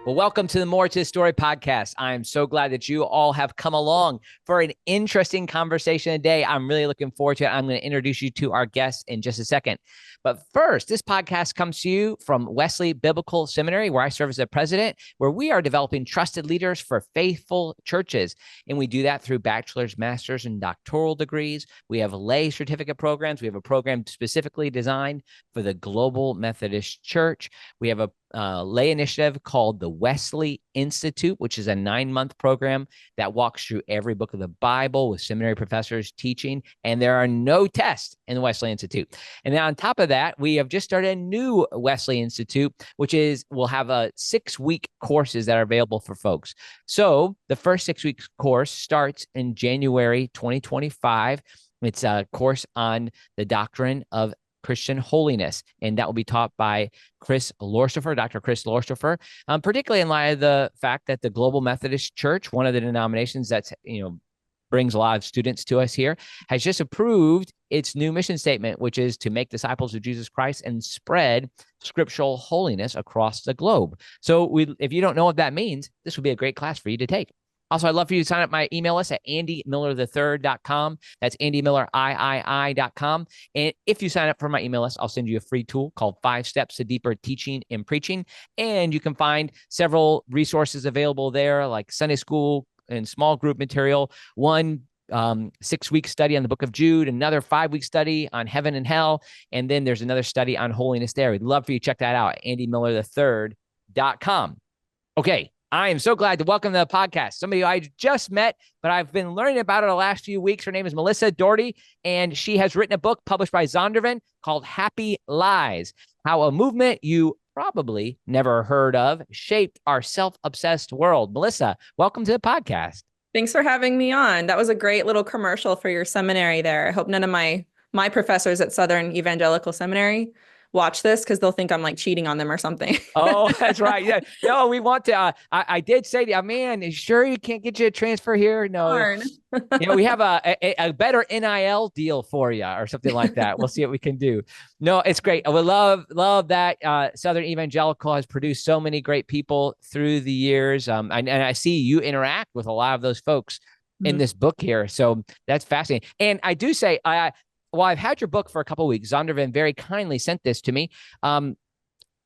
Well, welcome to the More to the Story podcast. I'm so glad that you all have come along for an interesting conversation today. I'm really looking forward to it. I'm going to introduce you to our guests in just a second. But first, this podcast comes to you from Wesley Biblical Seminary, where I serve as the president, where we are developing trusted leaders for faithful churches. And we do that through bachelor's, master's, and doctoral degrees. We have lay certificate programs. We have a program specifically designed for the Global Methodist Church. We have a lay initiative called the Wesley Institute, which is a 9-month program that walks through every book of the Bible with seminary professors teaching, and there are no tests in the Wesley Institute. And then on top of that, we have just started a new Wesley Institute, which is, we'll have a 6-week courses that are available for folks. So the first 6-week course starts in January 2025. It's a course on the doctrine of Christian holiness, and that will be taught by Chris Lorstofer, Dr. Chris Lorstofer, particularly in light of the fact that the Global Methodist Church, one of the denominations that's, brings a lot of students to us here, has just approved its new mission statement, which is to make disciples of Jesus Christ and spread scriptural holiness across the globe. So if you don't know what that means, this would be a great class for you to take. Also, I'd love for you to sign up my email list at andymillerthird.com. That's andymillerii.com. And if you sign up for my email list, I'll send you a free tool called 5 Steps to Deeper Teaching and Preaching. And you can find several resources available there, like Sunday school and small group material, one 6-week study on the book of Jude, another 5-week study on heaven and hell. And then there's another study on holiness there. We'd love for you to check that out at andymillerthird.com. Okay. I am so glad to welcome to the podcast somebody I just met, but I've been learning about her the last few weeks. Her name is Melissa Dougherty, and she has written a book published by Zondervan called Happy Lies: How a Movement You Probably Never Heard of Shaped Our Self-Obsessed World. Melissa, welcome to the podcast. Thanks for having me on. That was a great little commercial for your seminary there. I hope none of my professors at Southern Evangelical Seminary watch this, because they'll think I'm like cheating on them or something. Oh, that's right. Yeah. No, we want to. I did say to you, man, are you sure you can't get you a transfer here? No. We have a better NIL deal for you or something like that. We'll see what we can do. No, it's great. I would love that Southern Evangelical has produced so many great people through the years. And I see you interact with a lot of those folks in this book here. So that's fascinating. And I do say, well, I've had your book for a couple of weeks. Zondervan very kindly sent this to me. And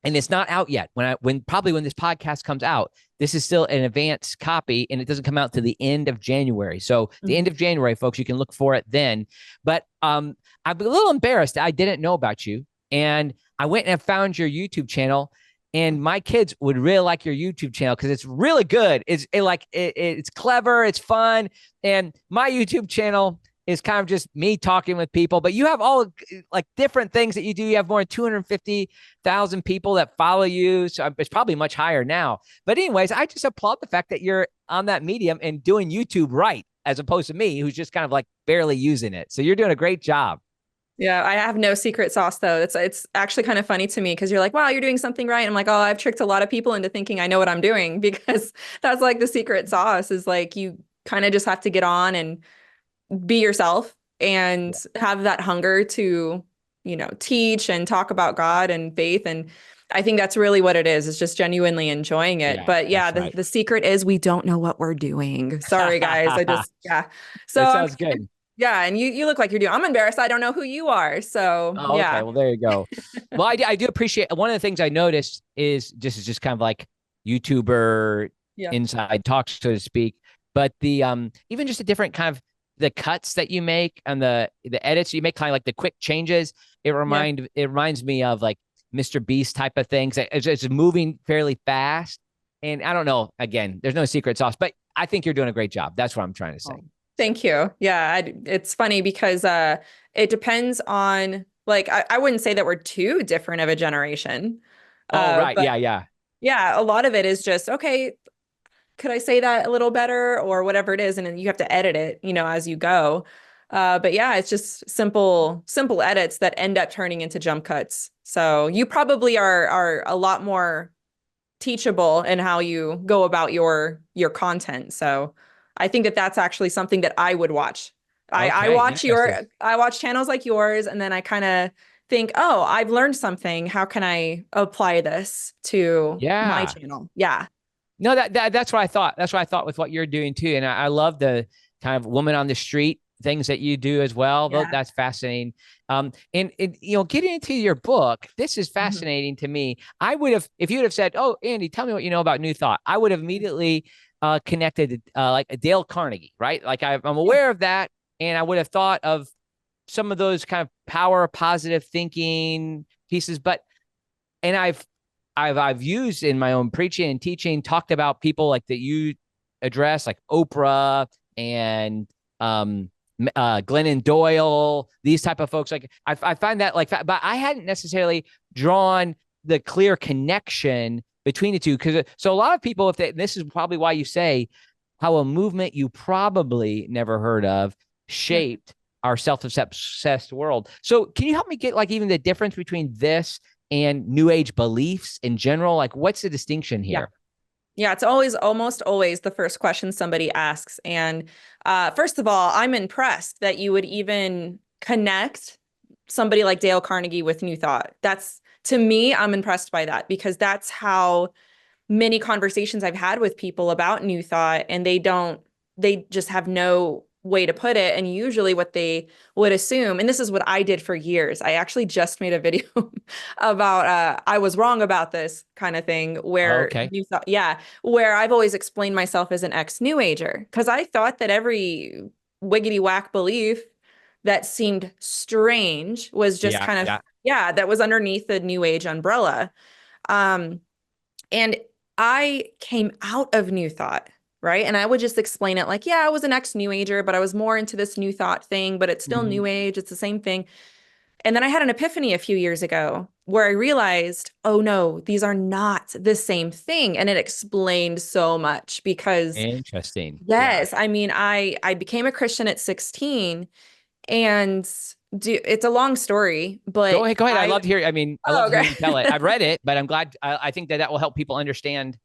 it's not out yet. When this podcast comes out, this is still an advanced copy, and it doesn't come out to the end of January. So the end of January, folks, you can look for it then. But I'm a little embarrassed that I didn't know about you. And I went and found your YouTube channel, and my kids would really like your YouTube channel because it's really good. It's clever. It's fun. And my YouTube channel is kind of just me talking with people, but you have all like different things that you do. You have more than 250,000 people that follow you. So it's probably much higher now. But anyways, I just applaud the fact that you're on that medium and doing YouTube right, as opposed to me, who's just kind of like barely using it. So you're doing a great job. Yeah, I have no secret sauce, though. It's actually kind of funny to me because you're like, wow, you're doing something right. I'm like, oh, I've tricked a lot of people into thinking I know what I'm doing, because that's like the secret sauce is like you kind of just have to get on and be yourself and have that hunger to, teach and talk about God and faith. And I think that's really what it is. It's just genuinely enjoying it. But the secret is we don't know what we're doing. Sorry, guys. So that sounds good. Yeah. And you look like you're doing, I'm embarrassed. I don't know who you are. So yeah. Okay. Well, there you go. Well, I do appreciate, one of the things I noticed is just kind of like YouTuber inside talk, so to speak. But the, even just a different kind of, the cuts that you make and the edits you make, kind of like the quick changes. It reminds me of like Mr. Beast type of things. It's moving fairly fast. And I don't know, again, there's no secret sauce, but I think you're doing a great job. That's what I'm trying to say. Thank you. Yeah. It's funny because it depends on, like, I wouldn't say that we're too different of a generation. Right. Yeah. Yeah. A lot of it is just, okay, could I say that a little better or whatever it is? And then you have to edit it, as you go. But yeah, it's just simple edits that end up turning into jump cuts. So you probably are a lot more teachable in how you go about your content. So I think that that's actually something that I would watch. Okay, I watch channels like yours, and then I kind of think, oh, I've learned something. How can I apply this to my channel? Yeah. No, that's what I thought. That's what I thought with what you're doing too. And I love the kind of woman on the street things that you do as well. Yeah. That's fascinating. And getting into your book, this is Mhm. fascinating to me. I would have, if you'd have said, "Oh, Andy, tell me what you know about New Thought," I would have immediately connected like a Dale Carnegie, right? Like I'm Yeah. aware of that, and I would have thought of some of those kind of power positive thinking pieces, but and I've used in my own preaching and teaching, talked about people like that you address, like Oprah and Glennon Doyle, these type of folks. Like I find that like, but I hadn't necessarily drawn the clear connection between the two. Because so a lot of people, this is probably why you say how a movement you probably never heard of Yeah. shaped our self-obsessed world. So can you help me get like even the difference between this and New Age beliefs in general? Like, what's the distinction Yeah. here? Yeah, it's almost always the first question somebody asks. And first of all, I'm impressed that you would even connect somebody like Dale Carnegie with New Thought. To me, I'm impressed by that because that's how many conversations I've had with people about New Thought, and they just have no way to put it. And usually what they would assume, and this is what I did for years. I actually just made a video about I was wrong about this kind of thing where Okay. New Thought, yeah, where I've always explained myself as an ex-New Ager because I thought that every wiggity whack belief that seemed strange was just Yeah. kind of, Yeah. yeah, that was underneath the New Age umbrella. Um, and I came out of New Thought, right? And I would just explain it like, yeah, I was an ex-New Ager, but I was more into this New Thought thing, but it's still Mhm. New Age. It's the same thing. And then I had an epiphany a few years ago where I realized, oh no, these are not the same thing. And it explained so much because Interesting. Yeah. yes, I mean, I became a Christian at 16 and it's a long story, Go but ahead. Go ahead. I love to hear. I mean, I love oh, to hear you tell okay. it. I've read it, but I'm glad. I think that will help people understand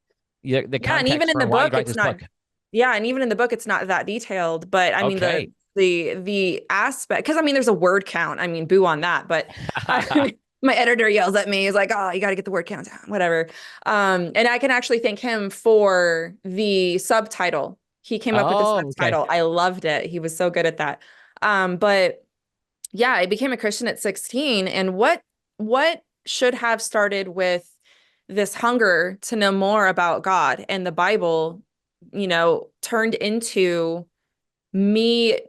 the Yeah, and even context in for the why you book, write it's this not. book. Yeah, and even in the book, it's not that detailed. But I mean, Okay. the aspect, because I mean, there's a word count. I mean, boo on that. But my editor yells at me. He's like, "Oh, you got to get the word count down, whatever." And I can actually thank him for the subtitle. He came up with the Oh, okay. subtitle. I loved it. He was so good at that. But yeah, I became a Christian at 16, and what should have started with this hunger to know more about God and the Bible, turned into me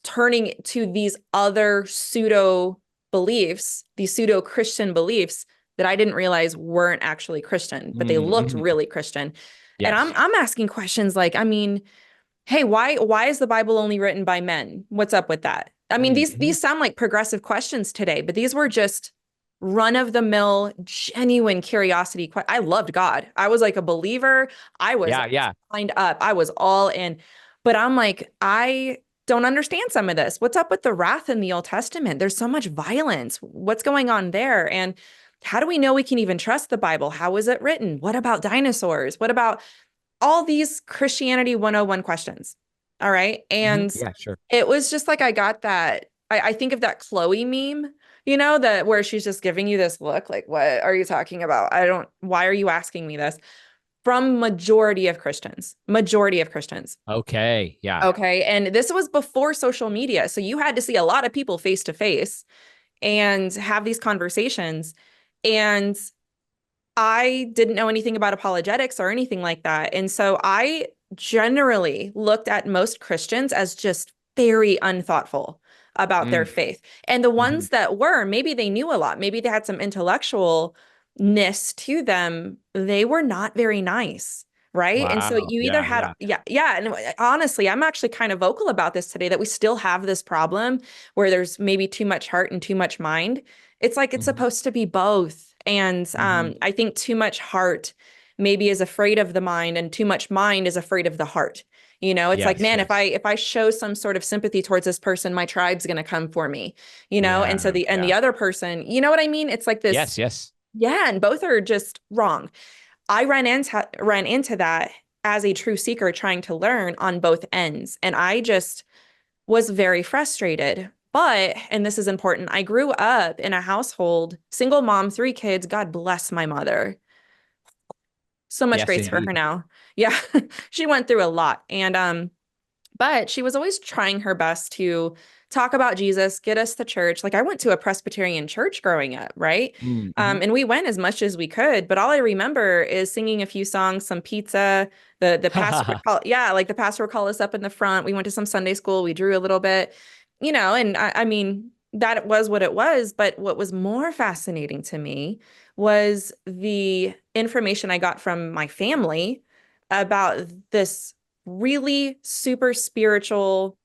turning to these other pseudo beliefs, these pseudo Christian beliefs that I didn't realize weren't actually Christian, but they looked Mm-hmm. really Christian. And I'm Yes. I'm asking questions like, I mean, hey, why is the Bible only written by men? What's up with that? I mean, Mm-hmm. these sound like progressive questions today, but these were just run-of-the-mill, genuine curiosity. I loved God. I was like a believer. I was Yeah. Yeah. signed up. I was all in. But I'm like, I don't understand some of this. What's up with the wrath in the Old Testament? There's so much violence. What's going on there? And how do we know we can even trust the Bible? How was it written? What about dinosaurs? What about all these Christianity 101 questions? All right. Mm-hmm. And Yeah. Sure. it was just like I got that. I think of that Chloe meme, that where she's just giving you this look like, what are you talking about? Why are you asking me this? From majority of Christians, majority of Christians. Okay. Yeah. Okay. And this was before social media. So you had to see a lot of people face to face and have these conversations. And I didn't know anything about apologetics or anything like that. And so I generally looked at most Christians as just very unthoughtful about their Mm-hmm. faith. And the ones that were, maybe they knew a lot, maybe they had some intellectualness to them, they were not very nice. Right. And so Wow. you either Yeah. had, Yeah. yeah, yeah. And honestly, I'm actually kind of vocal about this today that we still have this problem where there's maybe too much heart and too much mind. It's like it's Mm-hmm. supposed to be both. And Mm-hmm. I think too much heart maybe is afraid of the mind and too much mind is afraid of the heart. It's like, Yes. man, Yes. if I show some sort of sympathy towards this person, my tribe's going to come for me, and so Yeah. the Yeah. other person, you know what I mean? It's like this. Yes. Yes. Yeah. And both are just wrong. I ran into that as a true seeker trying to learn on both ends. And I just was very frustrated. But, and this is important, I grew up in a household, single mom, 3 kids. God bless my mother. So much Yes, grace for her indeed. now. Yeah. She went through a lot. And but she was always trying her best to talk about Jesus, get us to church. Like I went to a Presbyterian church growing up, right? Mm-hmm. And we went as much as we could, but all I remember is singing a few songs, some pizza. The pastor would call, yeah, like the pastor would call us up in the front. We went to some Sunday school. We drew a little bit, and I mean that was what it was. But what was more fascinating to me was the information I got from my family about this really super spiritual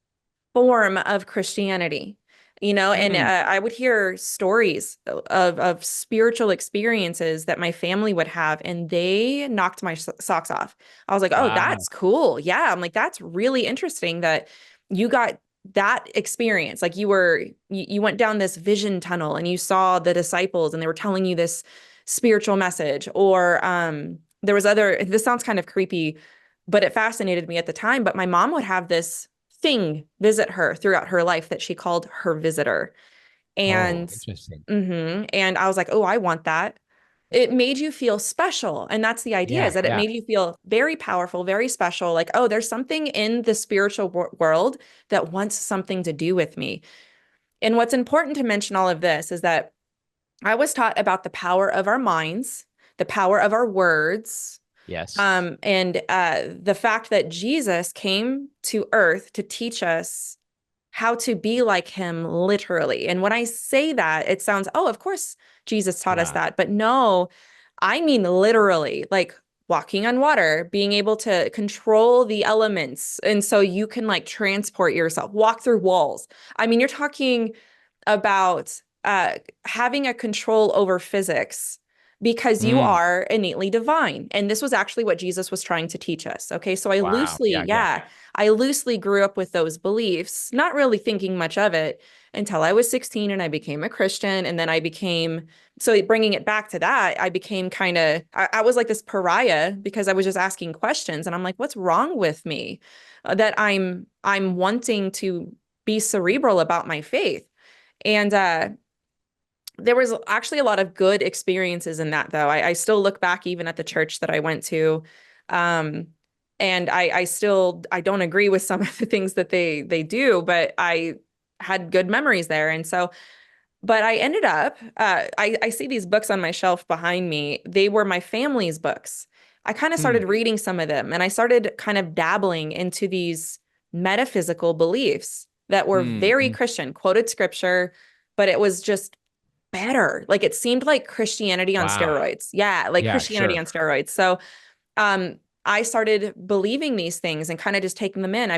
form of Christianity, and Mm. I would hear stories of spiritual experiences that my family would have, and they knocked my socks off. I was like, oh, Wow. that's cool. Yeah. I'm like, that's really interesting that you got that experience. Like you went down this vision tunnel and you saw the disciples and they were telling you this spiritual message, or there was this sounds kind of creepy, but it fascinated me at the time. But my mom would have this thing visit her throughout her life that she called her visitor. Oh, And interesting. and I was like, oh, I want that. It made you feel special. And that's the idea, is Yeah, that it yeah. made you feel very powerful, very special. Like, oh, there's something in the spiritual world that wants something to do with me. And what's important to mention all of this is that I was taught about the power of our minds, the power of our words, Yes. and the fact that Jesus came to earth to teach us how to be like him literally. And when I say that, it sounds, oh, of course Jesus taught us Yeah. that. But no, I mean literally, like walking on water, being able to control the elements. And so you can like transport yourself, walk through walls. I mean, you're talking about having a control over physics because you Mm. are innately divine. And this was actually what Jesus was trying to teach us. Okay. So I Wow. loosely, Yeah, yeah. yeah, I loosely grew up with those beliefs, not really thinking much of it until I was 16 and I became a Christian. And then I became, so bringing it back to that, I became kind of, I was like this pariah because I was just asking questions. And I'm like, what's wrong with me? That I'm wanting to be cerebral about my faith. And there was actually a lot of good experiences in that, though. I still look back even at the church that I went to. Um, and I still, I don't agree with some of the things that they do, but I had good memories there. And so, but I ended up, I see these books on my shelf behind me. They were my family's books. I kind of Mm. started reading some of them and I started kind of dabbling into these metaphysical beliefs that were Mm. very Mm. Christian, quoted scripture, but it was just better. Like it seemed like Christianity on Wow. steroids. Yeah, like Yeah, Christianity sure. on steroids. So I started believing these things and kind of just taking them in. I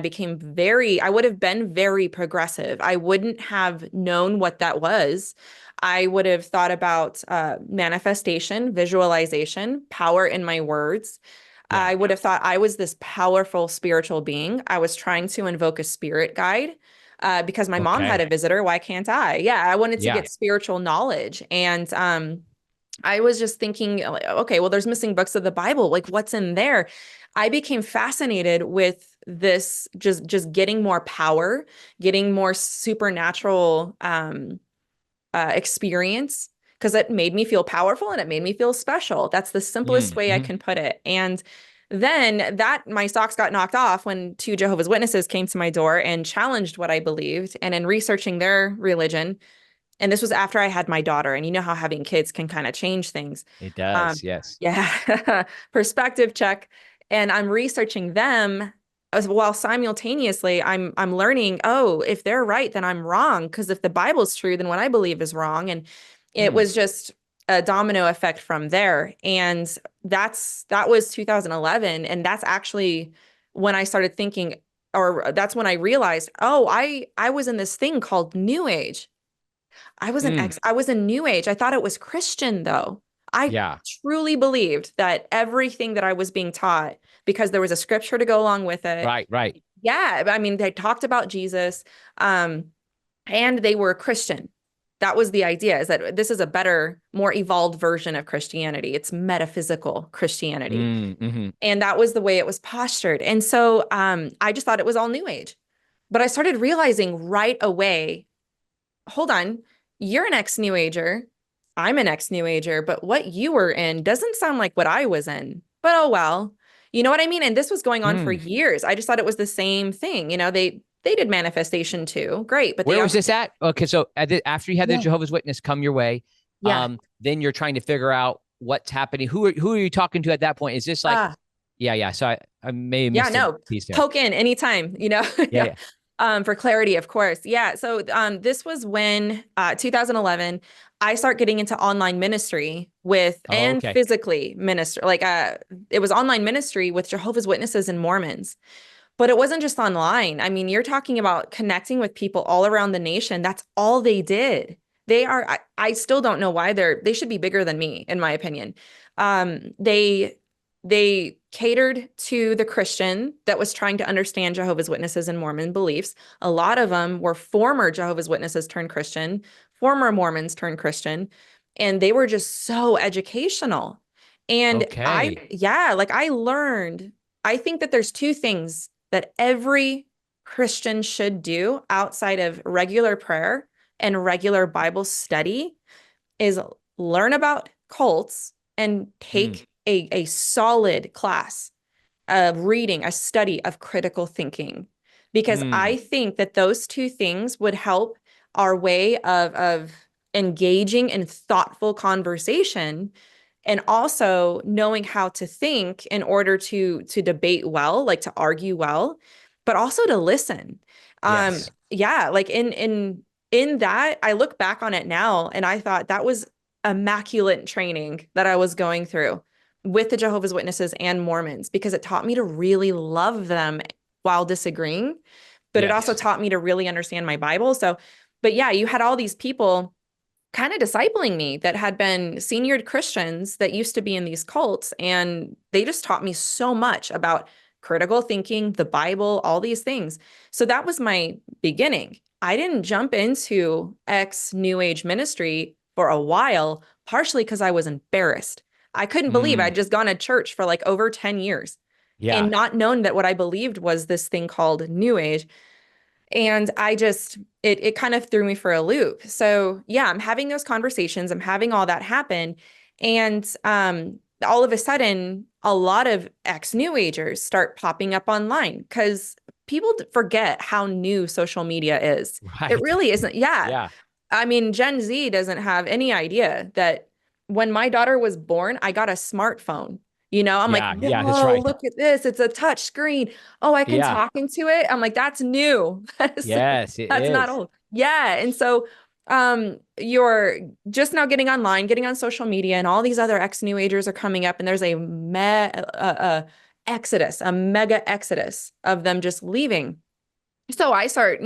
would have been very progressive. I wouldn't have known what that was. I would have thought about manifestation, visualization, power in my words. Yeah. I would have thought I was this powerful spiritual being. I was trying to invoke a spirit guide because my mom had Okay. a visitor. Why can't I? Yeah, I wanted to Yeah. get spiritual knowledge. And I was just thinking, like, okay, well, there's missing books of the Bible. Like, what's in there? I became fascinated with this, just getting more power, getting more supernatural experience, because it made me feel powerful and it made me feel special. That's the simplest Mm. way I Mhm. can put it. And then that my socks got knocked off when two Jehovah's Witnesses came to my door and challenged what I believed. And in researching their religion, and this was after I had my daughter, and you know how having kids can kind of change things. It Um, does. Yes. yeah, perspective check. And I'm researching them as well simultaneously. I'm learning, oh, if they're right, then I'm wrong. Because if the Bible's true, then what I believe is wrong. And it Mm. was just a domino effect from there. And that was 2011. And that's actually when I started thinking, or that's when I realized, oh, I was in this thing called New Age. Mm. I was a New Age. I thought it was Christian though. I Yeah. truly believed that everything that I was being taught, because there was a scripture to go along with it. Right, right. Yeah, I mean, they talked about Jesus, um, and they were Christian. That was the idea, is that this is a better, more evolved version of Christianity. It's metaphysical Christianity. Mm. Mhm. And that was the way it was postured. And so I just thought it was all New Age. But I started realizing right away, hold on, you're an ex-New Ager. I'm an ex-New Ager, but what you were in doesn't sound like what I was in. but oh well. You know what I mean? And this was going on for Hmm. years. I just thought it was the same thing. You know, they did manifestation too. Great, but they Where was also this at? Okay, so after you had the yeah. Jehovah's Witness come your way, Yeah. then you're trying to figure out what's happening. Who are you talking to at that point? Is this like, Ah, yeah. So I may have yeah, missed a no. piece there. Poke in anytime, you know. Yeah, Yeah. yeah. For clarity, of course. Yeah. So this was when 2011, I start getting into online ministry with Oh, and okay. physically minister. Like it was online ministry with Jehovah's Witnesses and Mormons. But it wasn't just online. I mean, you're talking about connecting with people all around the nation. That's all they did. I still don't know why they should be bigger than me, in my opinion. They catered to the Christian that was trying to understand Jehovah's Witnesses and Mormon beliefs. A lot of them were former Jehovah's Witnesses turned Christian, former Mormons turned Christian, and they were just so educational. And Okay. like I learned, I think that there's two things that every Christian should do outside of regular prayer and regular Bible study is learn about cults and Hmm. take a solid class of reading, a study of critical thinking. Because Hmm. I think that those two things would help our way of engaging in thoughtful conversation and also knowing how to think in order to debate well, like to argue well, but also to listen. Yes. Yeah, like in that, I look back on it now and I thought that was immaculate training that I was going through with the Jehovah's Witnesses and Mormons because it taught me to really love them while disagreeing, but it also Yes. taught me to really understand my Bible. So, but yeah, you had all these people kind of discipling me that had been seniored Christians that used to be in these cults. And they just taught me so much about critical thinking, the Bible, all these things. So that was my beginning. I didn't jump into ex New Age ministry for a while, partially because I was embarrassed. I couldn't believe Hmm. I'd just gone to church for like over 10 years and Yeah. not known that what I believed was this thing called New Age. And it kind of threw me for a loop. So yeah, I'm having those conversations. I'm having all that happen. And all of a sudden, a lot of ex-New Agers start popping up online because people forget how new social media is. It Right. really isn't. Yeah. Yeah. I mean, Gen Z doesn't have any idea that when my daughter was born, I got a smartphone. You know, I'm like, Yeah. Yeah. That's whoa, right. look at this. It's a touch screen. Oh, I can Yeah. talk into it. I'm like, that's new. Yes, it That's not is. old. Yeah. And so you're just now getting online, getting on social media, and all these other ex-New Agers are coming up, and there's a mega exodus of them just leaving. So I start,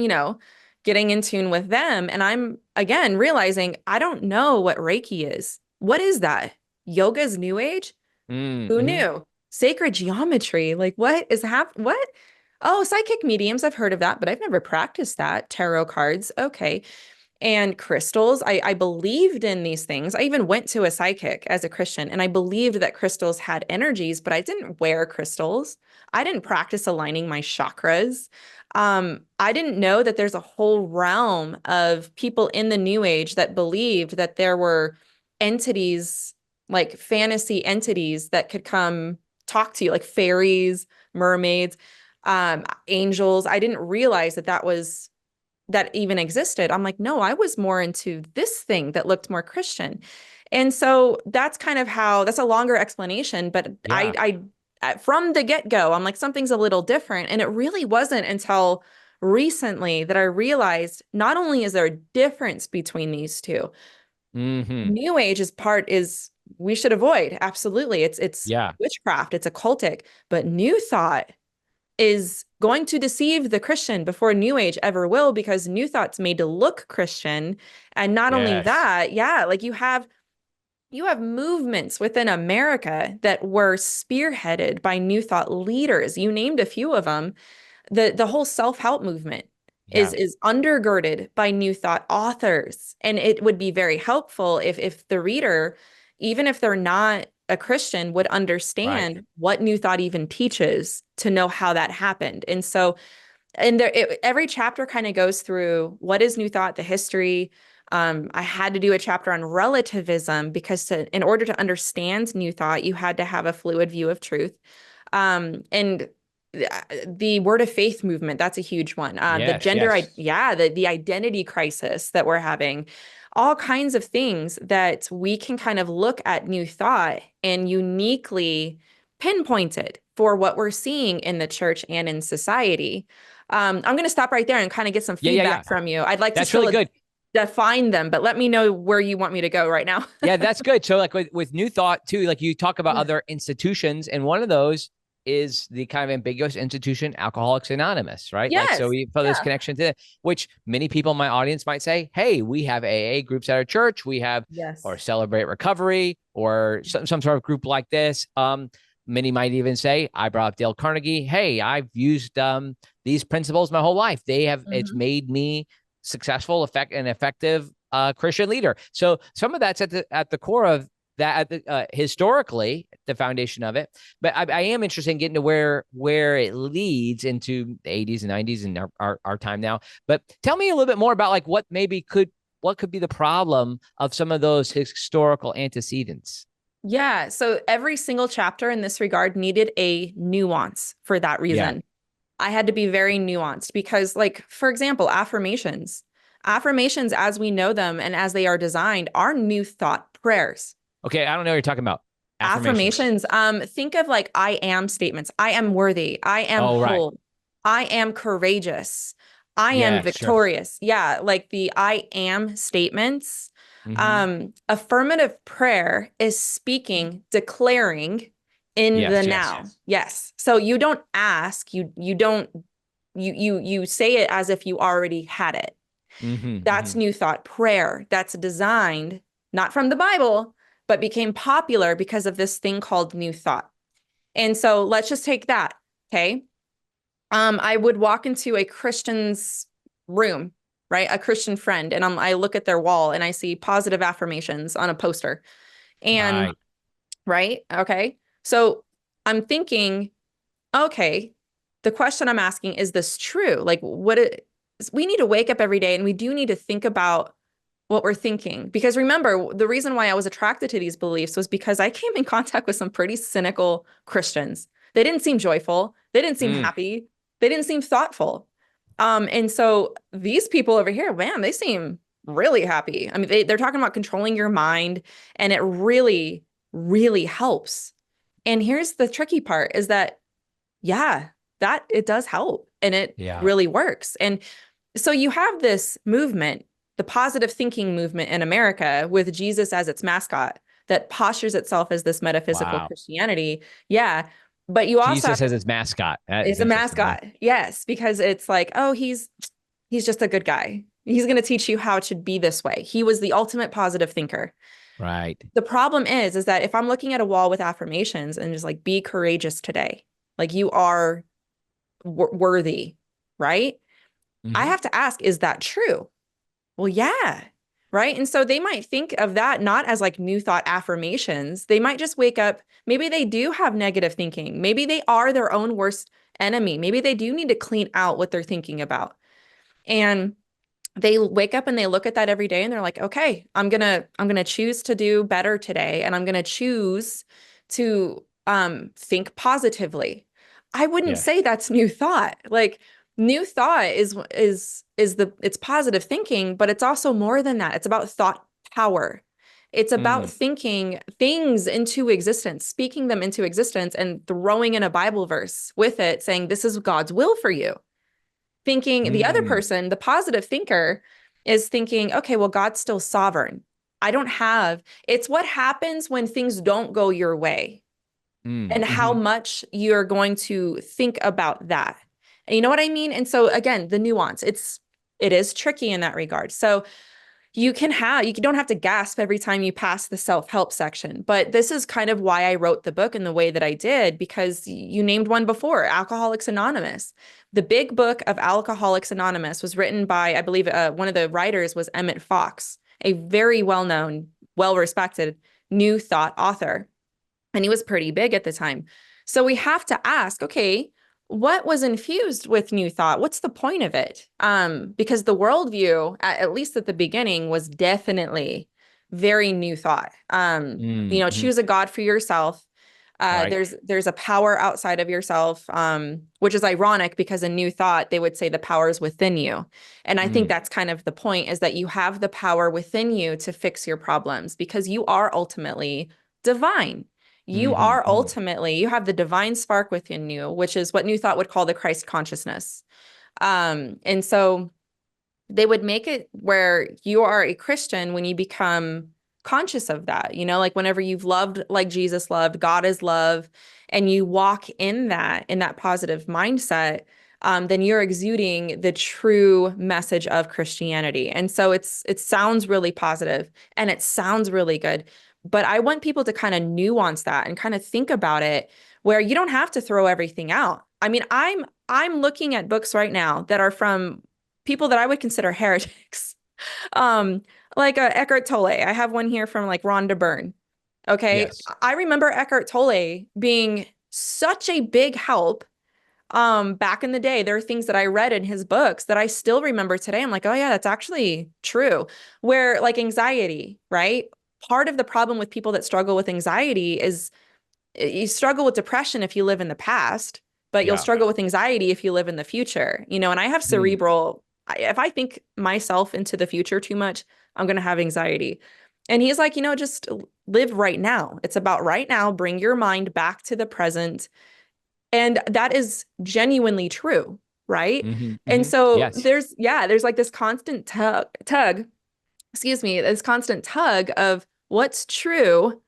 getting in tune with them. And I'm again realizing I don't know what Reiki is. What is that? Yoga's new age? Who Mm-hmm. knew? Sacred geometry. Like what? Oh, psychic mediums. I've heard of that, but I've never practiced that. Tarot cards. Okay. And crystals. I believed in these things. I even went to a psychic as a Christian and I believed that crystals had energies, but I didn't wear crystals. I didn't practice aligning my chakras. I didn't know that there's a whole realm of people in the new age that believed that there were entities, like fantasy entities that could come talk to you, like fairies, mermaids, angels. I didn't realize that even existed. I'm like, no, I was more into this thing that looked more Christian. And so that's kind of how, that's a longer explanation, but Yeah. from the get-go, I'm like, something's a little different. And it really wasn't until recently that I realized not only is there a difference between these two, Mm-hmm. New Age is we should avoid. Absolutely. It's Yeah. witchcraft, it's occultic, but New Thought is going to deceive the Christian before New Age ever will, because New Thought's made to look Christian. And not only Yes. that, yeah, like you have movements within America that were spearheaded by New Thought leaders. You named a few of them. The whole self-help movement Yeah. is undergirded by New Thought authors. And it would be very helpful if the reader, even if they're not a Christian, would Right. understand what New Thought even teaches to know how that happened. And so, every chapter kind of goes through what is New Thought, the history. I had to do a chapter on relativism because in order to understand New Thought, you had to have a fluid view of truth. And the word of faith movement, that's a huge one. The gender, the identity crisis that we're having, all kinds of things that we can kind of look at New Thought and uniquely pinpoint it for what we're seeing in the church and in society. I'm going to stop right there and kind of get some feedback from you. I'd like that's to really good. Define them, but let me know where you want me to go right now. Yeah, that's good. So like with New Thought too, like you talk about other institutions, and one of those is the kind of ambiguous institution, Alcoholics Anonymous, right? Yes. Like, so we put this connection to it, which many people in my audience might say, hey, we have AA groups at our church. We have, or Celebrate Recovery, or some sort of group like this. Many might even say, I brought up Dale Carnegie. Hey, I've used these principles my whole life. They have, it's made me successful, effective Christian leader. So some of that's at the core of that, historically, the foundation of it. But I am interested in getting to where it leads into the 80s and 90s and our time now. But tell me a little bit more about like what could be the problem of some of those historical antecedents. Yeah. So every single chapter in this regard needed a nuance for that reason. Yeah. I had to be very nuanced because, like, for example, affirmations as we know them and as they are designed are New Thought prayers. Okay. I don't know what you're talking about. Affirmations. Think of like, I am statements. I am worthy. I am whole. Right. I am courageous. I am victorious. Sure. Yeah. Like the I am statements. Affirmative prayer is speaking, declaring in the now. Yes. So you don't ask, you say it as if you already had it. That's New Thought prayer. That's designed not from the Bible, but became popular because of this thing called New Thought. And so let's just take that. Okay. I would walk into a Christian's room, right? A Christian friend. And I look at their wall and I see positive affirmations on a poster. And right. Okay. So I'm thinking, okay, the question I'm asking, is this true? Like we need to wake up every day and we do need to think about what we're thinking. Because remember, the reason why I was attracted to these beliefs was because I came in contact with some pretty cynical Christians. They didn't seem joyful. They didn't seem happy. They didn't seem thoughtful. And so these people over here, man, they seem really happy. I mean, they're talking about controlling your mind, and it really, really helps. And here's the tricky part is that, that it does help and it really works. And so you have this movement, the positive thinking movement in America with Jesus as its mascot that postures itself as this metaphysical Christianity. Yeah. But you also Jesus as its mascot. It's a mascot. Yes. Because it's like, oh, he's just a good guy. He's going to teach you how to be this way. He was the ultimate positive thinker. Right. The problem is that if I'm looking at a wall with affirmations and just like, be courageous today, like you are worthy, right? I have to ask, is that true? Well, yeah. Right. And so they might think of that not as like New Thought affirmations. They might just wake up. Maybe they do have negative thinking. Maybe they are their own worst enemy. Maybe they do need to clean out what they're thinking about. And they wake up and they look at that every day and they're like, okay, I'm going to choose to do better today. And I'm going to choose to think positively. I wouldn't say that's New Thought. Like, New Thought is it's positive thinking, but it's also more than that. It's about thought power. It's about thinking things into existence, speaking them into existence, and throwing in a Bible verse with it, saying this is God's will for you. Thinking the other person, the positive thinker, is thinking, okay, well, God's still sovereign. It's what happens when things don't go your way, and how much you're going to think about that. You know what I mean? And so again, the nuance, it is tricky in that regard. So you don't have to gasp every time you pass the self-help section, but this is kind of why I wrote the book in the way that I did, because you named one before, Alcoholics Anonymous. The big book of Alcoholics Anonymous was written by, I believe, one of the writers was Emmett Fox, a very well-known, well-respected New Thought author. And he was pretty big at the time. So we have to ask, okay, what was infused with New Thought? What's the point of it? Because the worldview, at least at the beginning, was definitely very New Thought. Mm-hmm. Choose a God for yourself. Right. There's a power outside of yourself, which is ironic because in New Thought, they would say the power is within you. And I think Mm. that's kind of the point, is that you have the power within you to fix your problems because you are ultimately divine. You Mm-hmm. are Mm-hmm. ultimately, you have the divine spark within you, which is what New Thought would call the Christ consciousness. And so they would make it where you are a Christian when you become conscious of that, like whenever you've loved like Jesus loved, God is love, and you walk in that positive mindset, then you're exuding the true message of Christianity. And so it sounds really positive and it sounds really good. But I want people to kind of nuance that and kind of think about it where you don't have to throw everything out. I mean, I'm looking at books right now that are from people that I would consider heretics. Um, like Eckhart Tolle. I have one here from like Rhonda Byrne. Okay. Yes. I remember Eckhart Tolle being such a big help. Back in the day, there are things that I read in his books that I still remember today. I'm like, oh yeah, that's actually true. Where like anxiety, right? Part of the problem with people that struggle with anxiety is you struggle with depression if you live in the past, but you'll Yeah. struggle with anxiety if you live in the future. And I have Mm. cerebral, if I think myself into the future too much, I'm going to have anxiety. And he's like, just live right now. It's about right now. Bring your mind back to the present. And that is genuinely true, right? Mm-hmm. And Mm-hmm. so Yes. there's like this constant this constant tug of what's true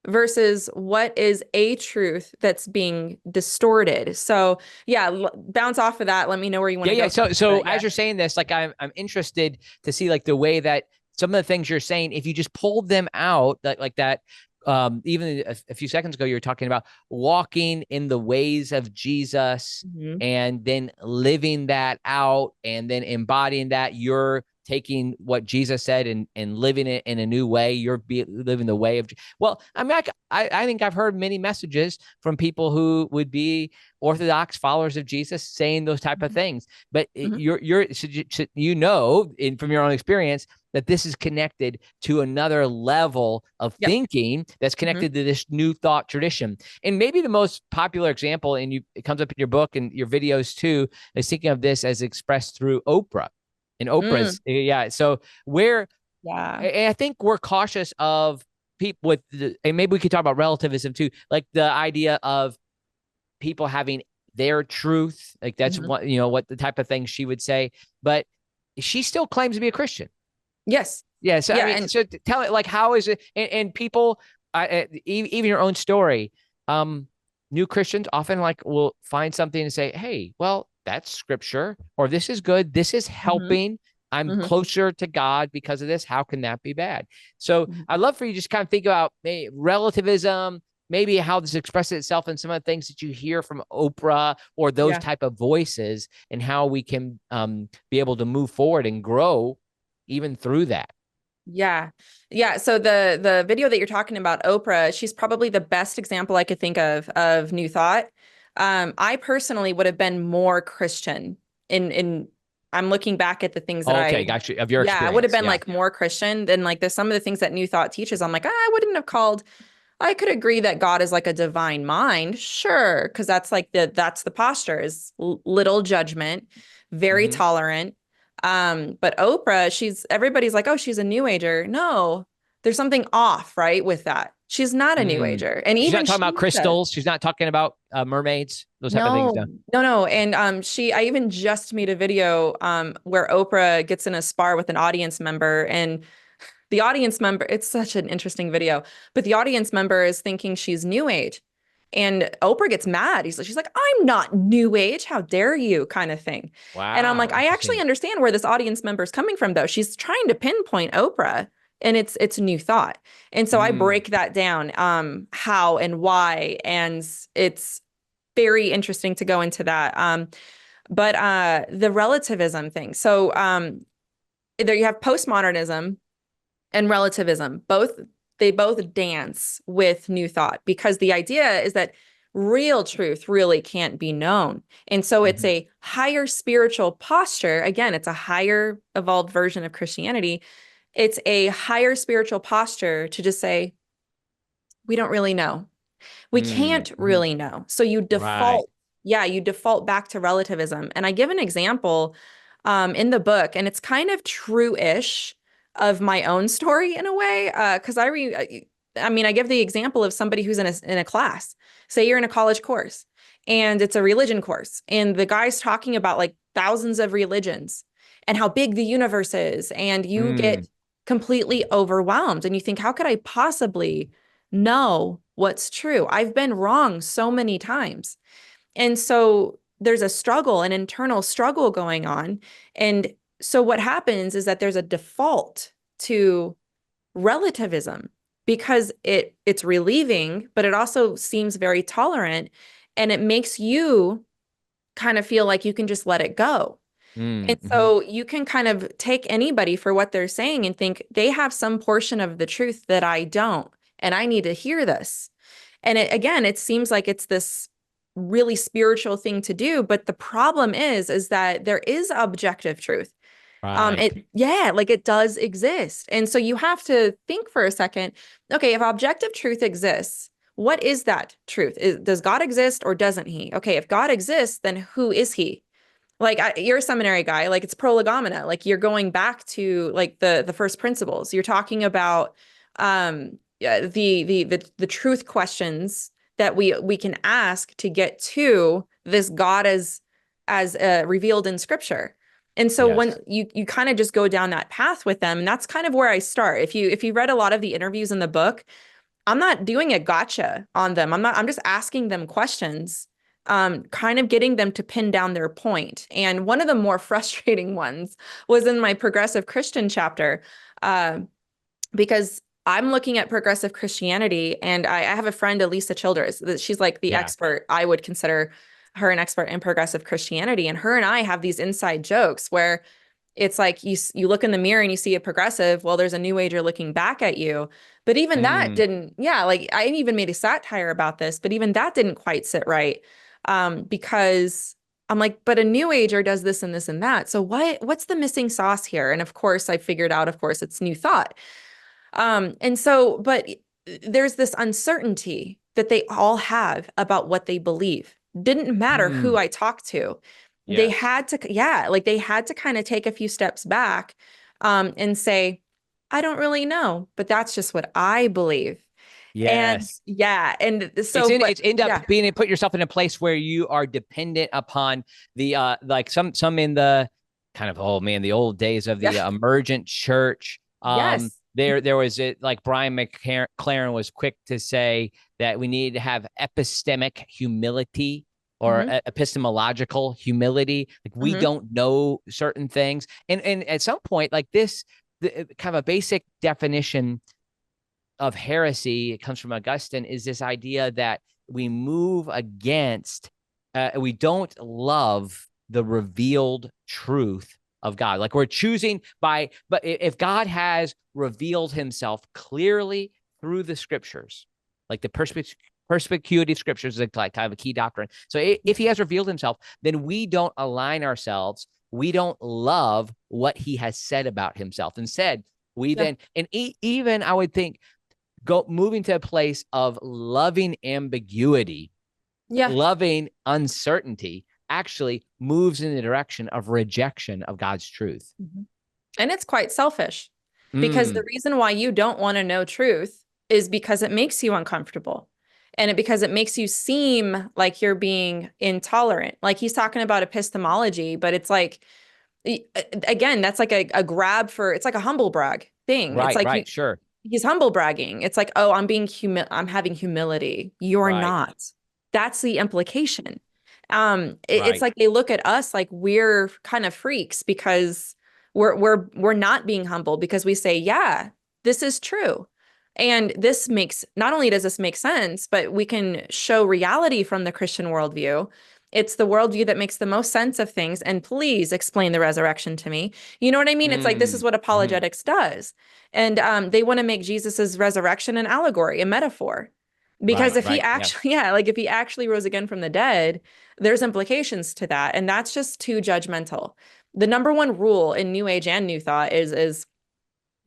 versus what is a truth that's being distorted. So yeah, bounce off of that. Let me know where you want Yeah, to yeah. go from So there. as Yeah. you're saying this, like I'm interested to see like the way that some of the things you're saying, if you just pulled them out, like that, even a few seconds ago, you were talking about walking in the ways of Jesus Mhm. and then living that out and then embodying that. You're taking what Jesus said and living it in a new way. You're living the way of, well, I mean, I think I've heard many messages from people who would be Orthodox followers of Jesus saying those type of things. But Mhm. from your own experience, that this is connected to another level of Yep. thinking that's Mhm. connected to this new thought tradition. And maybe the most popular example, and it comes up in your book and your videos too, is thinking of this as expressed through Oprah. And Mm. Oprah's, yeah. So where, Yeah. and I think we're cautious of people with, and maybe we could talk about relativism too, like the idea of people having their truth. Like that's Mhm. what the type of thing she would say. But she still claims to be a Christian. Yes. Yeah. So, I Yeah. mean, And so tell it, like, how is it? And people, even your own story, new Christians often like will find something and say, hey, well, that's scripture, or this is good. This is Mhm. helping. I'm Mhm. closer to God because of this. How can that be bad? So Mhm. I'd love for you to just kind of think about relativism, maybe how this expresses itself in some of the things that you hear from Oprah or those Yeah. type of voices, and how we can be able to move forward and grow even through that. Yeah. Yeah. So the video that you're talking about, Oprah, she's probably the best example I could think of New Thought. I personally would have been more Christian in I'm looking back at the things that Okay, got you. Of your yeah, I would have experience, been yeah. like more Christian than like some of the things that New Thought teaches. I'm like, I wouldn't have called. I could agree that God is like a divine mind, sure, because that's like that's the posture is little judgment, very Mm-hmm. tolerant. But Oprah, everybody's like, oh, she's a new ager. No, there's something off, right, with that. She's not a new Mm. ager. And She's even not talking she about says, crystals. She's not talking about mermaids. Those type of things. no, No. no, no. And I even just made a video where Oprah gets in a spar with an audience member, and the audience member, it's such an interesting video, but the audience member is thinking she's new age. And Oprah gets mad. She's like, I'm not new age. How dare you? Kind of thing. And I'm Wow, like, I actually interesting. understand where this audience member is coming from, though. She's trying to pinpoint Oprah, and it's New Thought. And so I Mm. break that down, how and why. And it's very interesting to go into that. But the relativism thing. So there you have postmodernism and relativism. They both dance with New Thought because the idea is that real truth really can't be known. And so it's a higher spiritual posture. Again, it's a higher evolved version of Christianity. It's a higher spiritual posture to just say, we don't really know. We can't really know. So you default, you default back to relativism. And I give an example in the book, and it's kind of true-ish of my own story in a way. Because I give the example of somebody who's in a class. Say you're in a college course and it's a religion course, and the guy's talking about like thousands of religions and how big the universe is, and you get completely overwhelmed and you think, how could I possibly know what's true? I've been wrong so many times. And so there's a struggle, an internal struggle going on. And so what happens is that there's a default to relativism because it's relieving, but it also seems very tolerant, and it makes you kind of feel like you can just let it go. And so you can kind of take anybody for what they're saying and think they have some portion of the truth that I don't, and I need to hear this. And it seems like it's this really spiritual thing to do, but the problem is that there is objective truth. It does exist. And so you have to think for a second, okay, if objective truth exists, what is that truth? Does God exist or doesn't he? Okay, if God exists, then who is he? Like you're a seminary guy, like it's prolegomena, like you're going back to like the first principles. You're talking about the truth questions that we can ask to get to this God as revealed in Scripture. And so when you kind of just go down that path with them, and that's kind of where I start. If you read a lot of the interviews in the book, I'm not doing a gotcha on them. I'm just asking them questions, kind of getting them to pin down their point. And one of the more frustrating ones was in my progressive Christian chapter, because I'm looking at progressive Christianity, and I have a friend, Elisa Childers, that she's like the expert. I would consider her an expert in progressive Christianity. And her and I have these inside jokes where it's like you look in the mirror and you see a progressive. Well, there's a new ager looking back at you. But even that didn't, like I even made a satire about this, but even that didn't quite sit right. Because I'm like, but a new ager does this and this and that. So what's the missing sauce here? And of course, I figured out, of course, it's new thought. And so, but there's this uncertainty that they all have about what they believe. Didn't matter who I talked to. They had to, they had to kind of take a few steps back, and say, I don't really know, but that's just what I believe. Yes. And so it's end up being put yourself in a place where you are dependent upon the like some in the kind of the old days of the emergent church. There was it, like Brian McLaren was quick to say that we need to have epistemic humility or epistemological humility. Like we don't know certain things. And at some point, like this, kind of a basic definition of heresy, it comes from Augustine, is this idea that we move against, we don't love the revealed truth of God. Like we're choosing but if God has revealed himself clearly through the scriptures, like the perspicuity scriptures is like kind of a key doctrine. So if he has revealed himself, then we don't align ourselves. We don't love what he has said about himself. Instead, we then, and even I would think, moving to a place of loving ambiguity, loving uncertainty, actually moves in the direction of rejection of God's truth. And it's quite selfish, because the reason why you don't want to know truth is because it makes you uncomfortable, and because it makes you seem like you're being intolerant. Like he's talking about epistemology, but it's like, again, that's like a grab for, it's like a humble brag thing. It's like he's humble bragging. It's like, oh, I'm having humility. You're not. That's the implication. It's like they look at us like we're kind of freaks because we're not being humble, because we say, yeah, this is true. And this not only does this make sense, but we can show reality from the Christian worldview. It's the worldview that makes the most sense of things. And please explain the resurrection to me. You know what I mean? It's like, this is what apologetics does. And they want to make Jesus's resurrection an allegory, a metaphor. Because if he Yeah. actually, yeah, like if he actually rose again from the dead, there's implications to that. And that's just too judgmental. The number one rule in New Age and New Thought is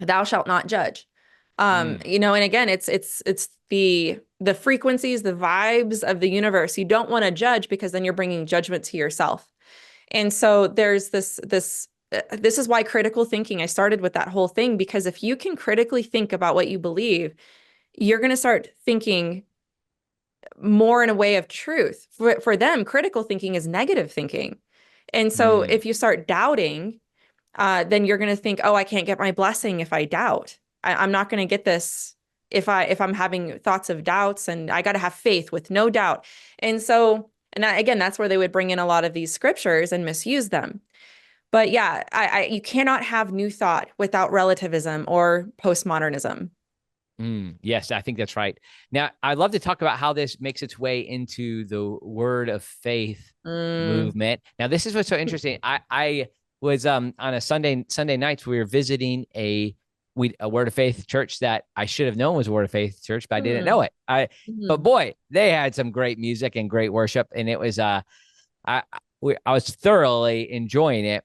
thou shalt not judge. You know, and again, it's the frequencies, the vibes of the universe. You don't want to judge because then you're bringing judgment to yourself. And so there's this is why critical thinking, I started with that whole thing, because if you can critically think about what you believe, you're going to start thinking more in a way of truth. For them, critical thinking is negative thinking. And so if you start doubting, then you're going to think, oh, I can't get my blessing if I doubt. I'm not going to get this if I'm having thoughts of doubts, and I got to have faith with no doubt. And so, again, that's where they would bring in a lot of these scriptures and misuse them. But yeah, you cannot have new thought without relativism or postmodernism. Yes, I think that's right. Now, I'd love to talk about how this makes its way into the word of faith movement. Now, this is what's so interesting. I was on a Sunday nights, we were visiting a word of faith church that I should have known was a word of faith church, but I didn't know it. But boy, they had some great music and great worship, and it was I was thoroughly enjoying it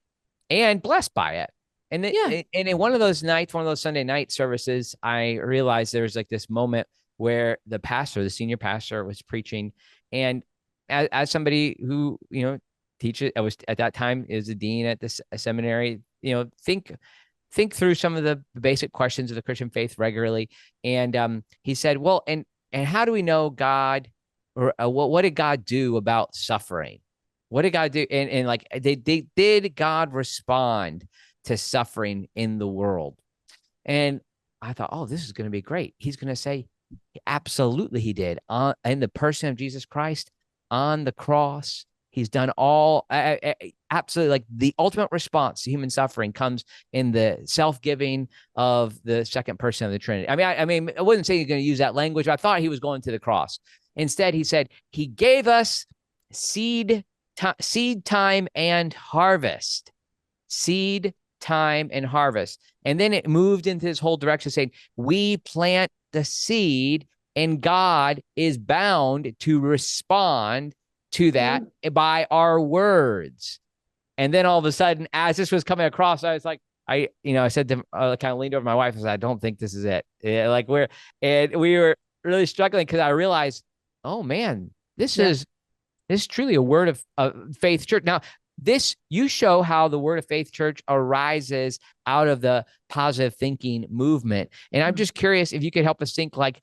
and blessed by it. And in one of those nights, one of those Sunday night services, I realized there was like this moment where the senior pastor was preaching. And as somebody who, teaches, I was at that time is a dean at this seminary, think through some of the basic questions of the Christian faith regularly. And he said, well, and how do we know God, or what did God do about suffering? What did God do? And like, did God respond to suffering in the world? And I thought, oh, this is going to be great. He's going to say, absolutely, he did. In the person of Jesus Christ on the cross, he's done all absolutely. Like the ultimate response to human suffering comes in the self-giving of the second person of the Trinity. I mean, I wouldn't say he's going to use that language, but I thought he was going to the cross. Instead, he said he gave us seed time and harvest. Seed time and harvest. And then it moved into this whole direction saying, we plant the seed and God is bound to respond to that by our words. And then all of a sudden, as this was coming across, I was like, I said to kind of leaned over my wife and said, I don't think this is it. Like we were really struggling because I realized, oh man, this is truly a word of faith church. Now, you show how the word of faith church arises out of the positive thinking movement. And I'm just curious if you could help us think like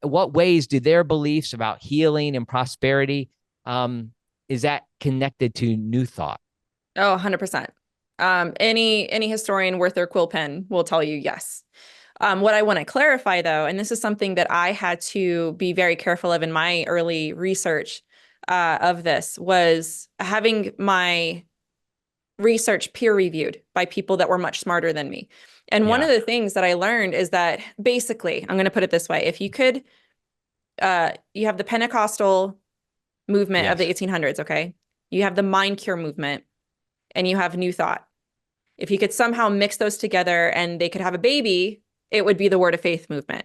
what ways do their beliefs about healing and prosperity, is that connected to new thought? Oh, 100%. Any historian worth their quill pen will tell you yes. What I want to clarify, though, and this is something that I had to be very careful of in my early research of this, was having my research peer reviewed by people that were much smarter than me. And one of the things that I learned is that basically, I'm going to put it this way, if you could, you have the Pentecostal movement of the 1800s, okay? You have the mind cure movement, and you have new thought. If you could somehow mix those together and they could have a baby, it would be the word of faith movement.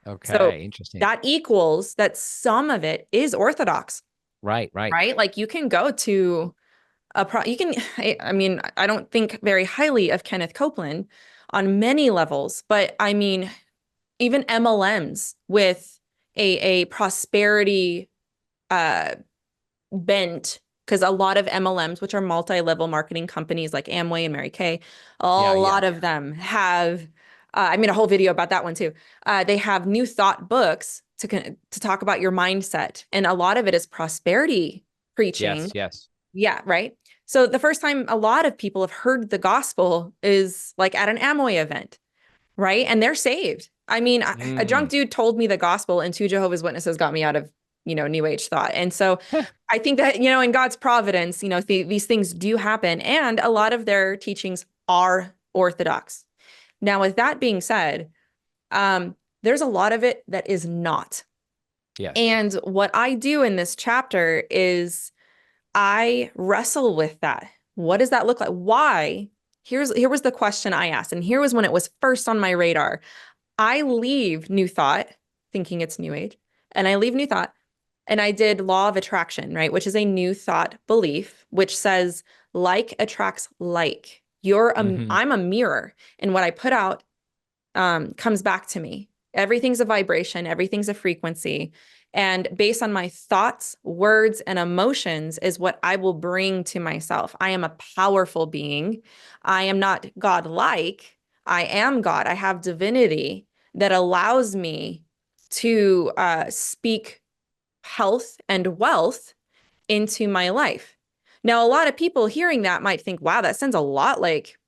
Okay, so interesting. That equals that some of it is orthodox. Right. Like you can go to I don't think very highly of Kenneth Copeland on many levels, but I mean, even MLMs with a prosperity bent, because a lot of MLMs, which are multi-level marketing companies like Amway and Mary Kay, a lot of them have, I made a whole video about that one too. They have new thought books to talk about your mindset. And a lot of it is prosperity preaching. Yes. Yeah, right. So the first time a lot of people have heard the gospel is like at an Amway event, right? And they're saved. I mean, a drunk dude told me the gospel, and 2 Jehovah's Witnesses got me out of, New Age thought. And so I think that, in God's providence, these things do happen. And a lot of their teachings are orthodox. Now, with that being said, there's a lot of it that is not. Yes. And what I do in this chapter is I wrestle with that. What does that look like? Why? Here was the question I asked, and here was when it was first on my radar. I leave New Thought thinking it's New Age. And I leave New Thought. And I did law of attraction, right? Which is a New Thought belief, which says like attracts like. I'm a mirror, and what I put out comes back to me. Everything's a vibration, everything's a frequency. And based on my thoughts, words, and emotions is what I will bring to myself. I am a powerful being. I am not God-like. I am God. I have divinity that allows me to speak health and wealth into my life. Now, a lot of people hearing that might think, wow, that sounds a lot like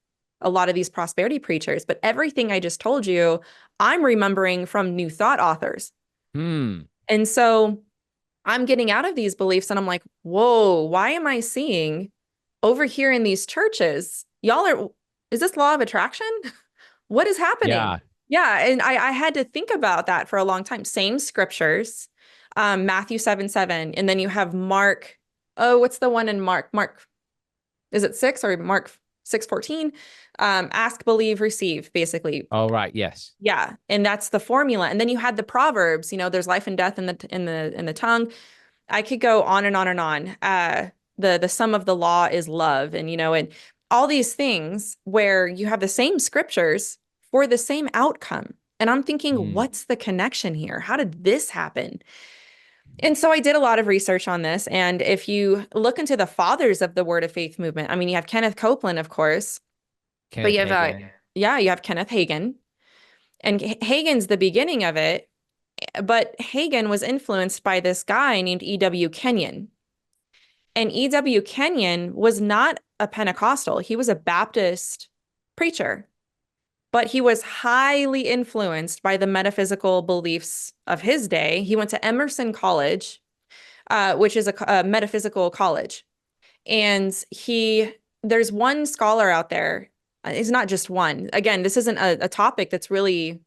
a lot of these prosperity preachers. But everything I just told you, I'm remembering from New Thought authors. And so I'm getting out of these beliefs and I'm like, whoa, why am I seeing over here in these churches? Is this law of attraction? What is happening? Yeah. And I had to think about that for a long time. Same scriptures, Matthew 7:7. And then you have Mark. Oh, what's the one in Mark? Mark, is it 6 or Mark 6:14? Ask, believe, receive, basically. Oh, right. Yes. Yeah. And that's the formula. And then you had the Proverbs, there's life and death in the tongue. I could go on and on and on. The sum of the law is love, and all these things where you have the same scriptures for the same outcome. And I'm thinking, what's the connection here? How did this happen? And so I did a lot of research on this. And if you look into the fathers of the Word of Faith movement, I mean, you have Kenneth Copeland, of course, but you have, you have Kenneth Hagin. And Hagin's the beginning of it, but Hagin was influenced by this guy named E.W. Kenyon. And E.W. Kenyon was not a Pentecostal. He was a Baptist preacher, but he was highly influenced by the metaphysical beliefs of his day. He went to Emerson College, which is a metaphysical college. And there's one scholar out there. It's not just one. Again, this isn't a topic that's really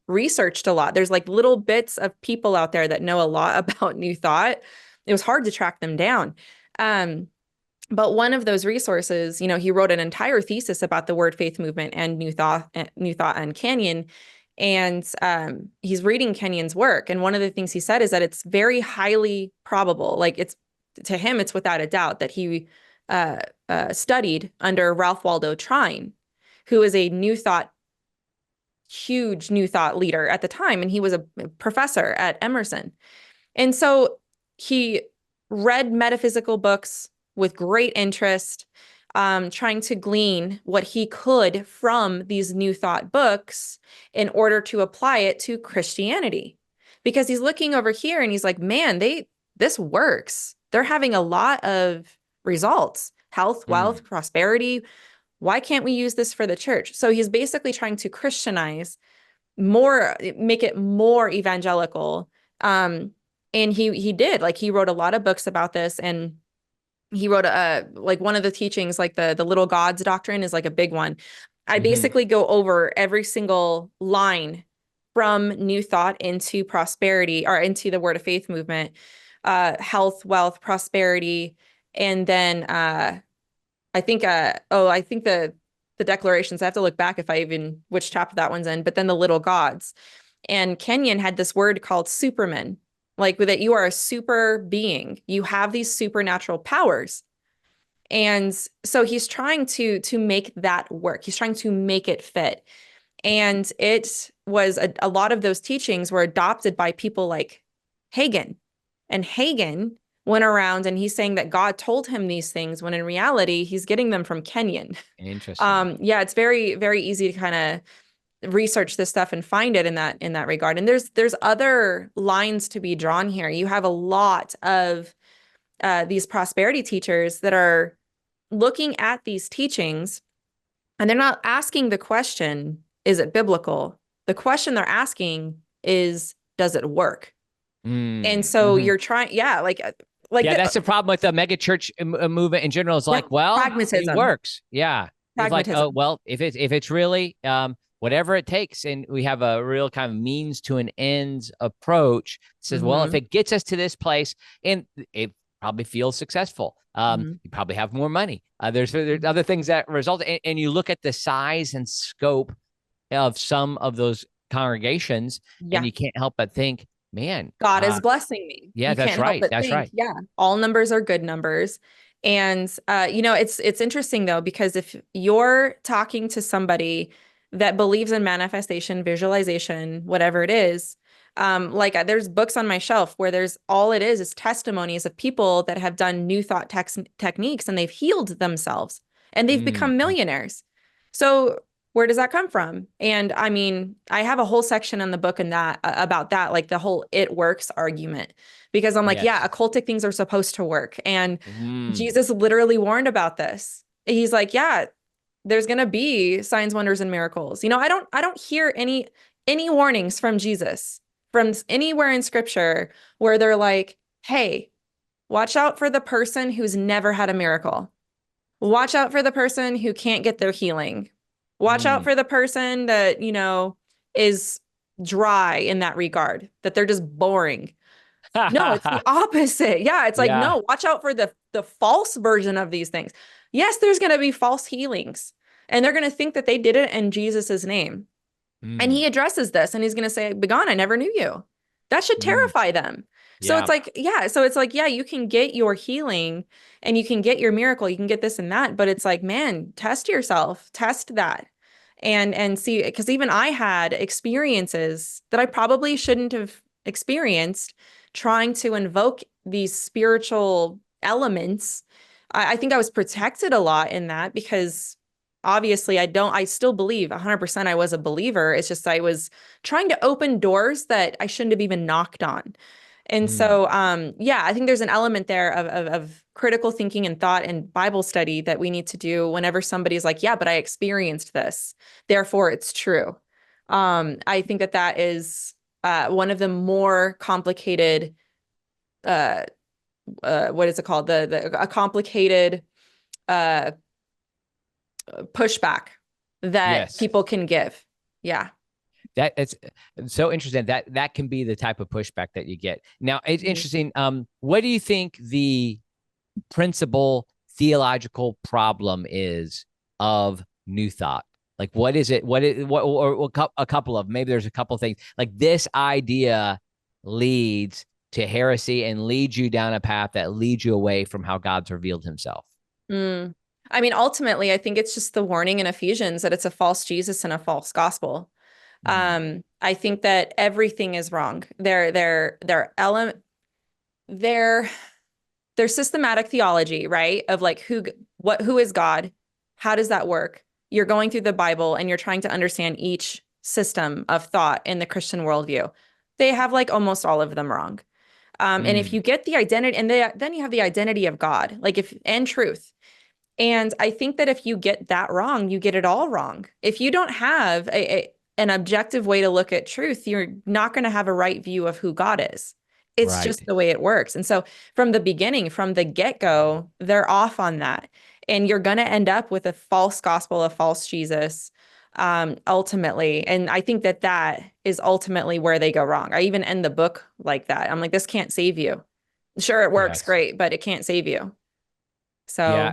researched a lot. There's like little bits of people out there that know a lot about New Thought. It was hard to track them down. But one of those resources, he wrote an entire thesis about the Word Faith movement and New Thought and Kenyon. And he's reading Kenyon's work. And one of the things he said is that it's very highly probable, to him, it's without a doubt that he studied under Ralph Waldo Trine, who is a huge New Thought leader at the time. And he was a professor at Emerson. And so he read metaphysical books with great interest, trying to glean what he could from these New Thought books in order to apply it to Christianity. Because he's looking over here and he's like, man, this works. They're having a lot of results, health, wealth, prosperity. Why can't we use this for the church? So he's basically trying to Christianize more, make it more evangelical. And he did, he wrote a lot of books about this, and he wrote one of the teachings, the little gods doctrine is a big one. I basically go over every single line from New Thought into prosperity, or into the Word of Faith movement, health, wealth, prosperity. And then I think the declarations, I have to look back which chapter that one's in, but then the little gods. And Kenyon had this word called superman. That you are a super being. You have these supernatural powers. And so he's trying to make that work. He's trying to make it fit. And it was a lot of those teachings were adopted by people like Hagin. And Hagin went around and he's saying that God told him these things, when in reality, he's getting them from Kenyon. Interesting. Yeah, it's very, very easy to kind of research this stuff and find it in that regard. And there's other lines to be drawn here. You have a lot of these prosperity teachers that are looking at these teachings, and they're not asking the question, is it biblical? The question they're asking is, does it work? And so you're trying, that's the problem with the mega church movement in general. Is pragmatism. It works. Yeah. Pragmatism. If it's really whatever it takes, and we have a real kind of means to an end approach. It says, well, if it gets us to this place, and it probably feels successful, you probably have more money. There's other things that result, and you look at the size and scope of some of those congregations, and you can't help but think, man, God is blessing me. Yeah, You that's can't right. help but That's think, right. yeah, all numbers are good numbers. And it's interesting though, because if you're talking to somebody that believes in manifestation, visualization, whatever it is, there's books on my shelf where there's all it is testimonies of people that have done new thought techniques and they've healed themselves and they've become millionaires. So where does that come from? And I mean, I have a whole section in the book and that about that, like the whole it works argument, because I'm like, yeah, occultic things are supposed to work. And Jesus literally warned about this. He's like, yeah, there's going to be signs, wonders, and miracles. I don't hear any warnings from Jesus from anywhere in scripture where they're like, hey, watch out for the person who's never had a miracle. Watch out for the person who can't get their healing. Watch out for the person that, is dry in that regard, that they're just boring. No, it's the opposite. Yeah, it's like, no, watch out for the false version of these things. Yes, there's going to be false healings, and they're going to think that they did it in Jesus's name. And he addresses this, and he's going to say, "Begone, I never knew you." That should terrify them. So it's like, yeah, you can get your healing and you can get your miracle, you can get this and that, but it's like, man, test yourself, test that. And see, because even I had experiences that I probably shouldn't have experienced trying to invoke these spiritual elements. I think I was protected a lot in that because obviously I still believe 100% I was a believer. It's just I was trying to open doors that I shouldn't have even knocked on. And so, I think there's an element there of critical thinking and thought and Bible study that we need to do whenever somebody's like, yeah, but I experienced this, therefore it's true. I think that is one of the more complicated, what is it called? A complicated pushback that people can give. Yeah. That it's so interesting that can be the type of pushback that you get. Now, it's interesting. What do you think the principal theological problem is of New Thought? Like, what is it? Or a couple of, maybe there's a couple of things. Like, this idea leads to heresy and leads you down a path that leads you away from how God's revealed himself. I mean, ultimately, I think it's just the warning in Ephesians that it's a false Jesus and a false gospel. I think that everything is wrong. Their systematic theology, right? Of like who is God? How does that work? You're going through the Bible and you're trying to understand each system of thought in the Christian worldview. They have like almost all of them wrong. And if you get the identity, and then you have the identity of God, and truth. And I think that if you get that wrong, you get it all wrong. If you don't have an objective way to look at truth, you're not going to have a right view of who God is. It's just the way it works. And so from the beginning, from the get-go, they're off on that. And you're going to end up with a false gospel, a false Jesus, ultimately. And I think that is ultimately where they go wrong. I even end the book like that. I'm like, this can't save you. Sure, it works great, but it can't save you. So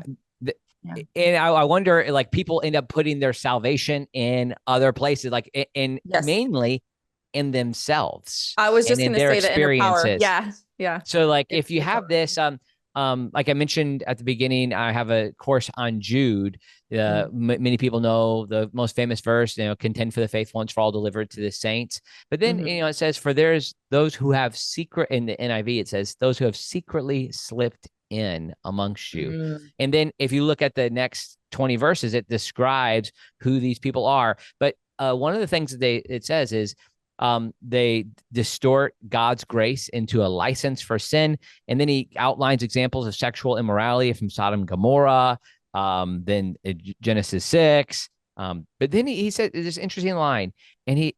and I wonder, like, people end up putting their salvation in other places, like mainly in themselves. I was just going to say the inner power. Yeah. So, like, if you have this, like I mentioned at the beginning, I have a course on Jude. Many people know the most famous verse, contend for the faith once for all delivered to the saints. But then, it says, for there's those who have in the NIV, it says, those who have secretly slipped in amongst you. And then if you look at the next 20 verses, it describes who these people are. But one of the things that it says is they distort God's grace into a license for sin. And then he outlines examples of sexual immorality from Sodom and Gomorrah, then Genesis 6. But then he said this interesting line, and he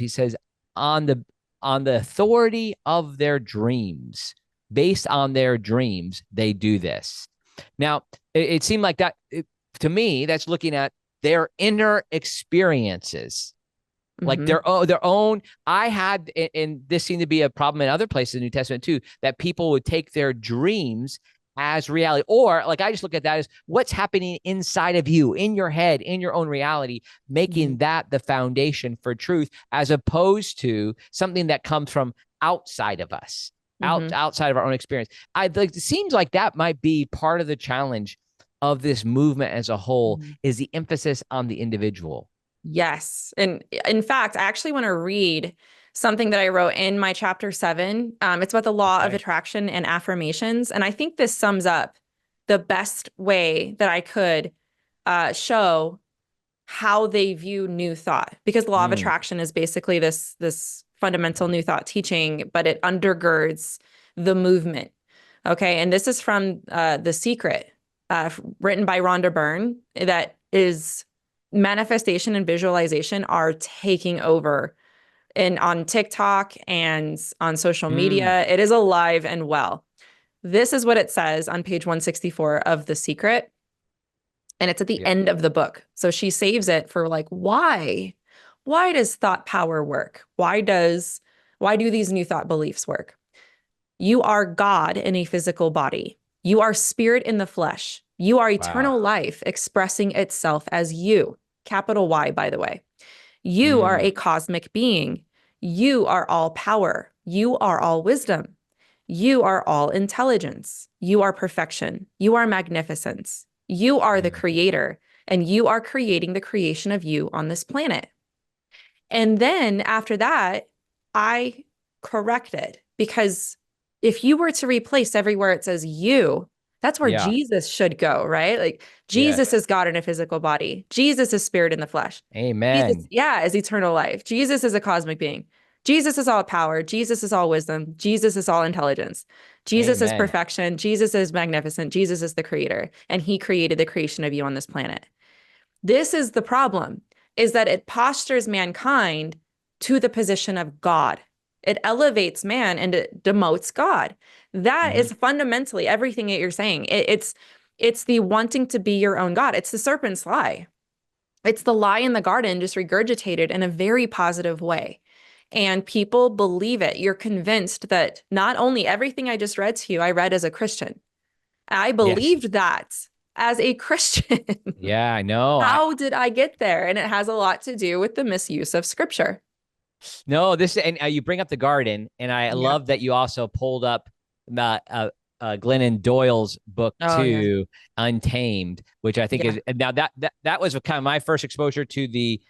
says, on the authority of their dreams, based on their dreams, they do this. Now, it seemed like that, to me, that's looking at their inner experiences, like their own. I had, and this seemed to be a problem in other places in the New Testament too, that people would take their dreams as reality. Or like, I just look at that as what's happening inside of you, in your head, in your own reality, making that the foundation for truth, as opposed to something that comes from outside of us, outside of our own experience. It seems like that might be part of the challenge of this movement as a whole, is the emphasis on the individual. Yes. And in fact, I actually want to read something that I wrote in my chapter 7. It's about the law of attraction and affirmations. And I think this sums up the best way that I could show how they view new thought, because the law of attraction is basically this fundamental new thought teaching, but it undergirds the movement. Okay. And this is from The Secret, written by Rhonda Byrne, that is manifestation and visualization are taking over on TikTok and on social media. It is alive and well. This is what it says on page 164 of The Secret. And it's at the end of the book. So she saves it for like, why? Why does thought power work? Why do these new thought beliefs work? You are God in a physical body. You are spirit in the flesh. You are eternal life expressing itself as you, capital Y, by the way. You are a cosmic being. You are all power. You are all wisdom. You are all intelligence. You are perfection. You are magnificence. You are the creator, and you are creating the creation of you on this planet. And then after that, I corrected, because if you were to replace everywhere it says you, that's where Jesus should go, right? Like Jesus is God in a physical body. Jesus is spirit in the flesh. Amen. Jesus, is eternal life. Jesus is a cosmic being. Jesus is all power. Jesus is all wisdom. Jesus is all intelligence. Jesus is perfection. Jesus is magnificent. Jesus is the creator, and he created the creation of you on this planet. This is the problem, is that it postures mankind to the position of God. It elevates man and it demotes God. That is fundamentally everything that you're saying. It's the wanting to be your own God. It's the serpent's lie. It's the lie in the garden, just regurgitated in a very positive way. And people believe it. You're convinced that not only everything I just read to you, I read as a Christian. I believed that as a Christian. Yeah, I know. How did I get there? And it has a lot to do with the misuse of scripture. No, and you bring up the garden, and I love that you also pulled up Glennon Doyle's book too, Untamed, which I think is now that was kind of my first exposure to the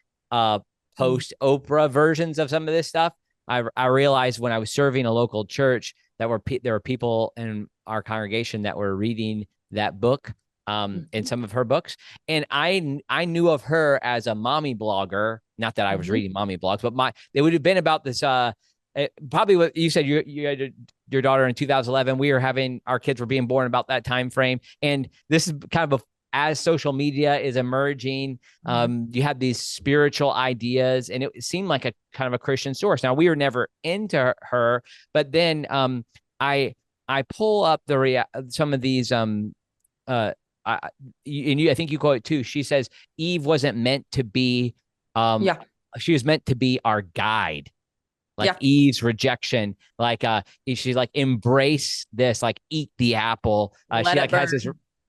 post Oprah versions of some of this stuff. I realized when I was serving a local church that there were people in our congregation that were reading that book, in some of her books, and I knew of her as a mommy blogger. Not that I was reading mommy blogs, but it would have been about this. Probably what you said. You had your daughter in 2011. Our kids were being born about that time frame, and this is kind of as social media is emerging, you have these spiritual ideas, and it seemed like a kind of a Christian source. Now, we were never into her, but then I pull up some of these I think you quote it too. She says Eve wasn't meant to be she was meant to be our guide. Like Eve's rejection, she's like, embrace this, like eat the apple. She like has this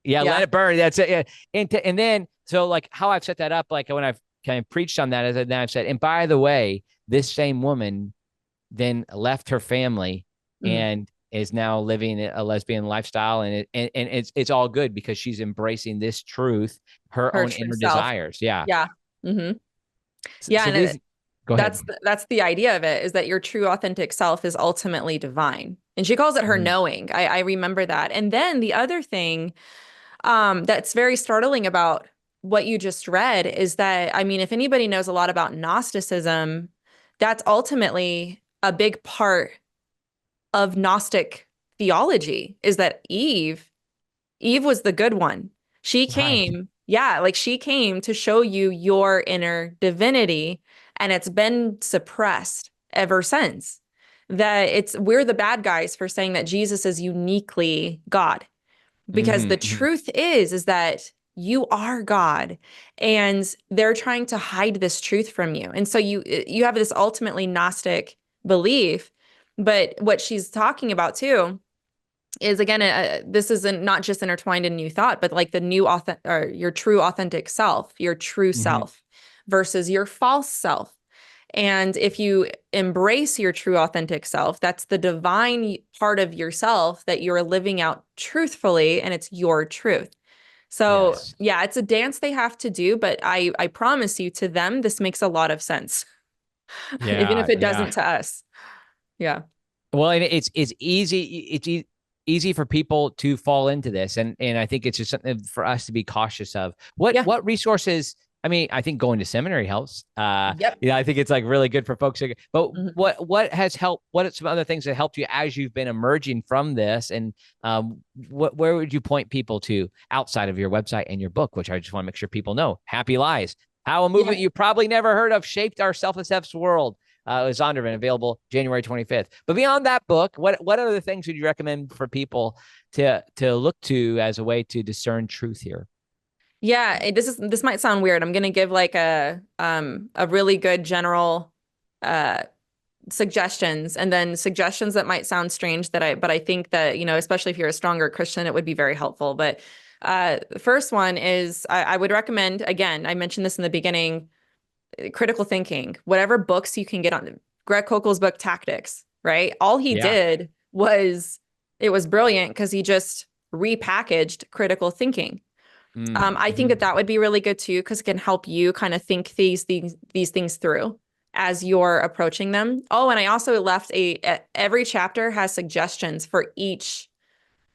let it burn. That's it. And then, so like how I've set that up, like when I've kind of preached on that, then I've said, and by the way, this same woman then left her family and is now living a lesbian lifestyle, and it's all good because she's embracing this truth, her own inner desires. That's the idea of it, is that your true authentic self is ultimately divine. And she calls it her knowing. I remember that. And then the other thing that's very startling about what you just read is that, I mean, if anybody knows a lot about Gnosticism, that's ultimately a big part of Gnostic theology, is that Eve was the good one. She came, she came to show you your inner divinity, and it's been suppressed ever since. We're the bad guys for saying that Jesus is uniquely God. Because the truth is that you are God, and they're trying to hide this truth from you. And so you have this ultimately Gnostic belief. But what she's talking about too is again, this isn't not just intertwined in new thought, but like the new or your true authentic self, your true self versus your false self. And if you embrace your true authentic self, that's the divine part of yourself that you're living out truthfully, and it's your truth. So Yes. yeah, it's a dance they have to do, but I promise you, to them, this makes a lot of sense, even if Yeah. it Yeah. doesn't to us. Yeah. Well, and it's easy. Easy for people to fall into this, and I think it's just something for us to be cautious of. Yeah. What resources? I mean, I think going to seminary helps. Yep. I think it's like really good for folks. But Mhm. what has helped? What are some other things that helped you as you've been emerging from this? And where would you point people to outside of your website and your book, which I just want to make sure people know? Happy Lies: How a Yeah. Movement You Probably Never Heard of Shaped Our Self-Obsessed World. It was Zondervan, available January 25th. But beyond that book, what other things would you recommend for people to look to as a way to discern truth here? Yeah, this might sound weird. I'm gonna give like a really good general uh suggestions, and then suggestions that might sound strange that I think that, especially if you're a stronger Christian, it would be very helpful. But the first one is I would recommend, again, I mentioned this in the beginning, critical thinking. Whatever books you can get on Greg Koukl's book Tactics, right? All he Yeah. did was it was brilliant because he just repackaged critical thinking. I think that that would be really good too, because it can help you kind of think these things through as you're approaching them. Oh, and I also left every chapter has suggestions for each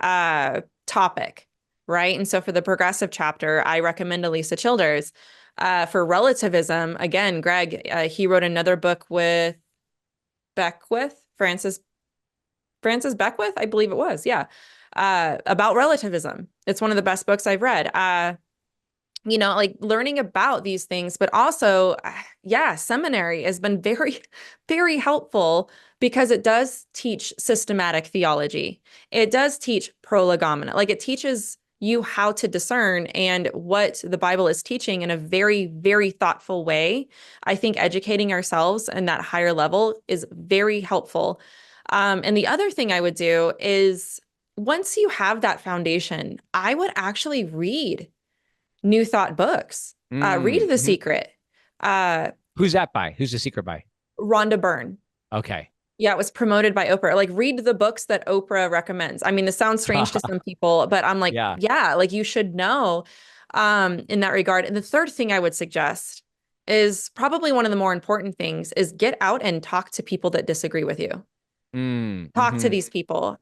topic, right? And so for the progressive chapter, I recommend Elisa Childers. For relativism, again, Greg, he wrote another book with Beckwith, Francis Beckwith, I believe it was, yeah, about relativism. It's one of the best books I've read. Like learning about these things, but also, yeah, seminary has been very, very helpful because it does teach systematic theology. It does teach prolegomena. Like it teaches you how to discern and what the Bible is teaching in a very, very thoughtful way. I think educating ourselves in that higher level is very helpful. And the other thing I would do is once you have that foundation, I would actually read New Thought books. Read The Secret. Who's that by? Who's The Secret by? Rhonda Byrne. Okay. Yeah, it was promoted by Oprah. Like, read the books that Oprah recommends. I mean, this sounds strange to some people, but I'm like, Yeah. yeah, like you should know in that regard. And the third thing I would suggest is probably one of the more important things is get out and talk to people that disagree with you. Talk to these people.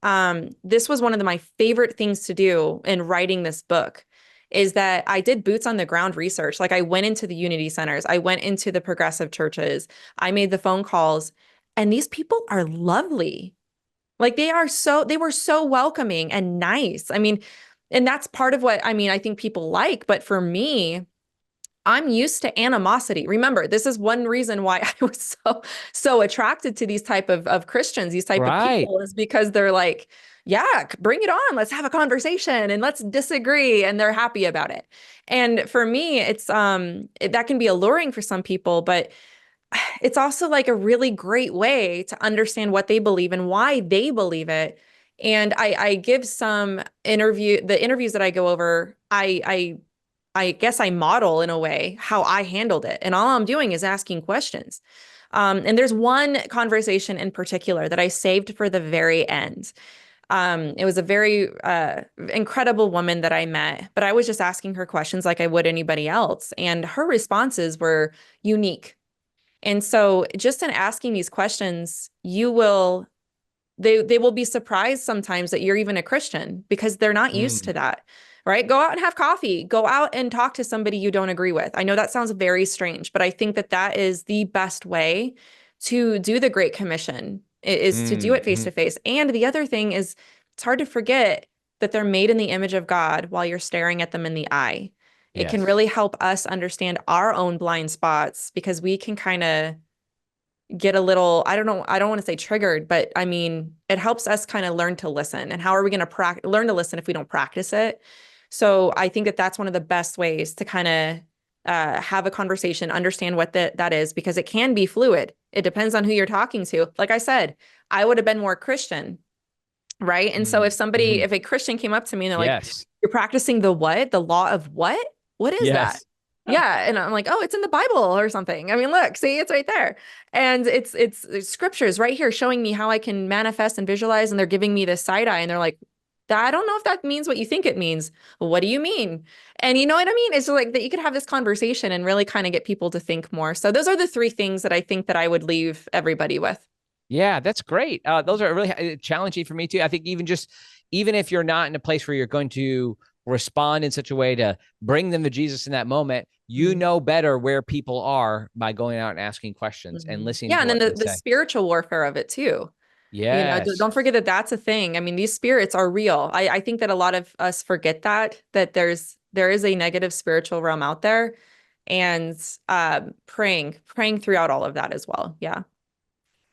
This was one of my favorite things to do in writing this book is that I did boots on the ground research. Like I went into the unity centers, I went into the progressive churches, I made the phone calls, and these people are lovely. Like they were so welcoming and nice. I mean, and that's part of what I think people like, but for me, I'm used to animosity. Remember, this is one reason why I was so attracted to these type of Christians, these type of Right. people, is because they're like, yeah, bring it on. Let's have a conversation and let's disagree. And they're happy about it. And for me, it's that can be alluring for some people, but it's also like a really great way to understand what they believe and why they believe it. And I give the interviews that I go over, I guess I model in a way how I handled it. And all I'm doing is asking questions. And there's one conversation in particular that I saved for the very end. It was a very incredible woman that I met, but I was just asking her questions like I would anybody else. And her responses were unique. And so just in asking these questions, they will be surprised sometimes that you're even a Christian because they're not used to that, right? Go out and have coffee. Go out and talk to somebody you don't agree with. I know that sounds very strange, but I think that that is the best way to do the Great Commission is to do it face to face. And the other thing is it's hard to forget that they're made in the image of God while you're staring at them in the eye. It can Yes. really help us understand our own blind spots because we can kind of get a little, I don't know, I don't want to say triggered, but I mean, it helps us kind of learn to listen. And how are we going to learn to listen if we don't practice it? So I think that that's one of the best ways to kind of have a conversation, understand what that is, because it can be fluid. It depends on who you're talking to. Like I said, I would have been more Christian Right. And so if somebody, if a Christian came up to me and they're like, you're practicing the what? The law of what? What is that? Yeah. And I'm like, oh, it's in the Bible or something. I mean, look, see, it's right there. And it's scriptures right here showing me how I can manifest and visualize. And they're giving me this side eye and they're like, I don't know if that means what you think it means. Well, what do you mean? And you know what I mean? It's just like that you could have this conversation and really kind of get people to think more. So those are the three things that I think that I would leave everybody with. Yeah, that's great. Those are really challenging for me too. I think even if you're not in a place where you're going to respond in such a way to bring them to Jesus in that moment, you know better where people are by going out and asking questions and listening. Yeah, and then the spiritual warfare of it too. Yeah, you know, don't forget that that's a thing. I mean, these spirits are real. I think that a lot of us forget that there is a negative spiritual realm out there, and praying throughout all of that as well. Yeah.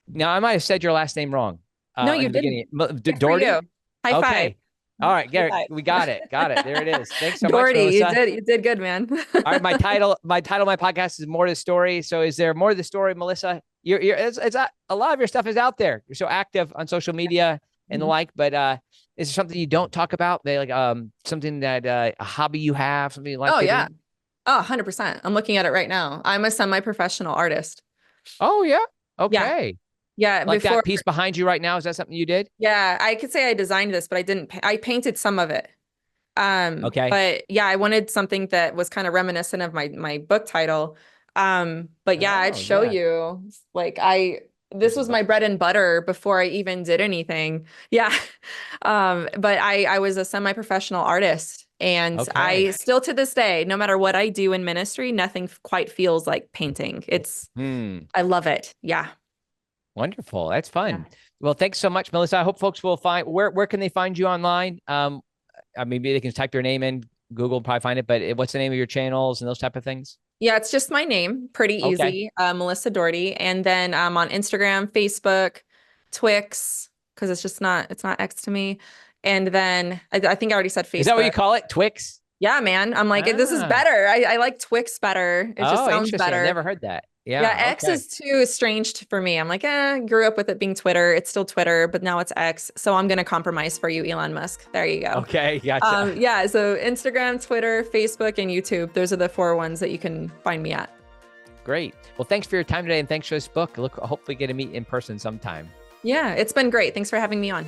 Now, I might have said your last name wrong. No, you didn't. Dougherty? High five. All right, Garrett, we got it. There it is. Thanks so Dougherty, much, Melissa. You did good, man. All right, my title of my podcast is More to the Story. So is there more to the story, Melissa? It's a lot of your stuff is out there. You're so active on social media and the like, but is there something you don't talk about? Like something that a hobby you have, something you like? Oh, yeah. Oh, 100%. I'm looking at it right now. I'm a semi-professional artist. Oh, yeah. Okay. Yeah. Like that piece behind you right now. Is that something you did? Yeah. I could say I designed this, but I didn't. I painted some of it. Okay. But yeah, I wanted something that was kind of reminiscent of my book title. But yeah, I'd show you like this was my bread and butter before I even did anything. Yeah. But I was a semi-professional artist, and I still to this day, no matter what I do in ministry, nothing quite feels like painting. It's I love it. Yeah. Wonderful. That's fun. Yeah. Well, thanks so much, Melissa. I hope folks will find where can they find you online? Maybe they can type your name in Google, probably find it, but what's the name of your channels and those type of things? Yeah, it's just my name. Pretty easy. Melissa Dougherty. And then on Instagram, Facebook, Twix, because it's not X to me. And then I think I already said Facebook. Is that what you call it? Twix? Yeah, man. I'm like, this is better. I like Twix better. It just sounds better. I never heard that. Yeah, X is too strange for me. I'm like, grew up with it being Twitter. It's still Twitter, but now it's X. So I'm going to compromise for you, Elon Musk. There you go. Okay, gotcha. Yeah, so Instagram, Twitter, Facebook, and YouTube. Those are the 4 ones that you can find me at. Great. Well, thanks for your time today, and thanks for this book. Hopefully get to meet in person sometime. Yeah, it's been great. Thanks for having me on.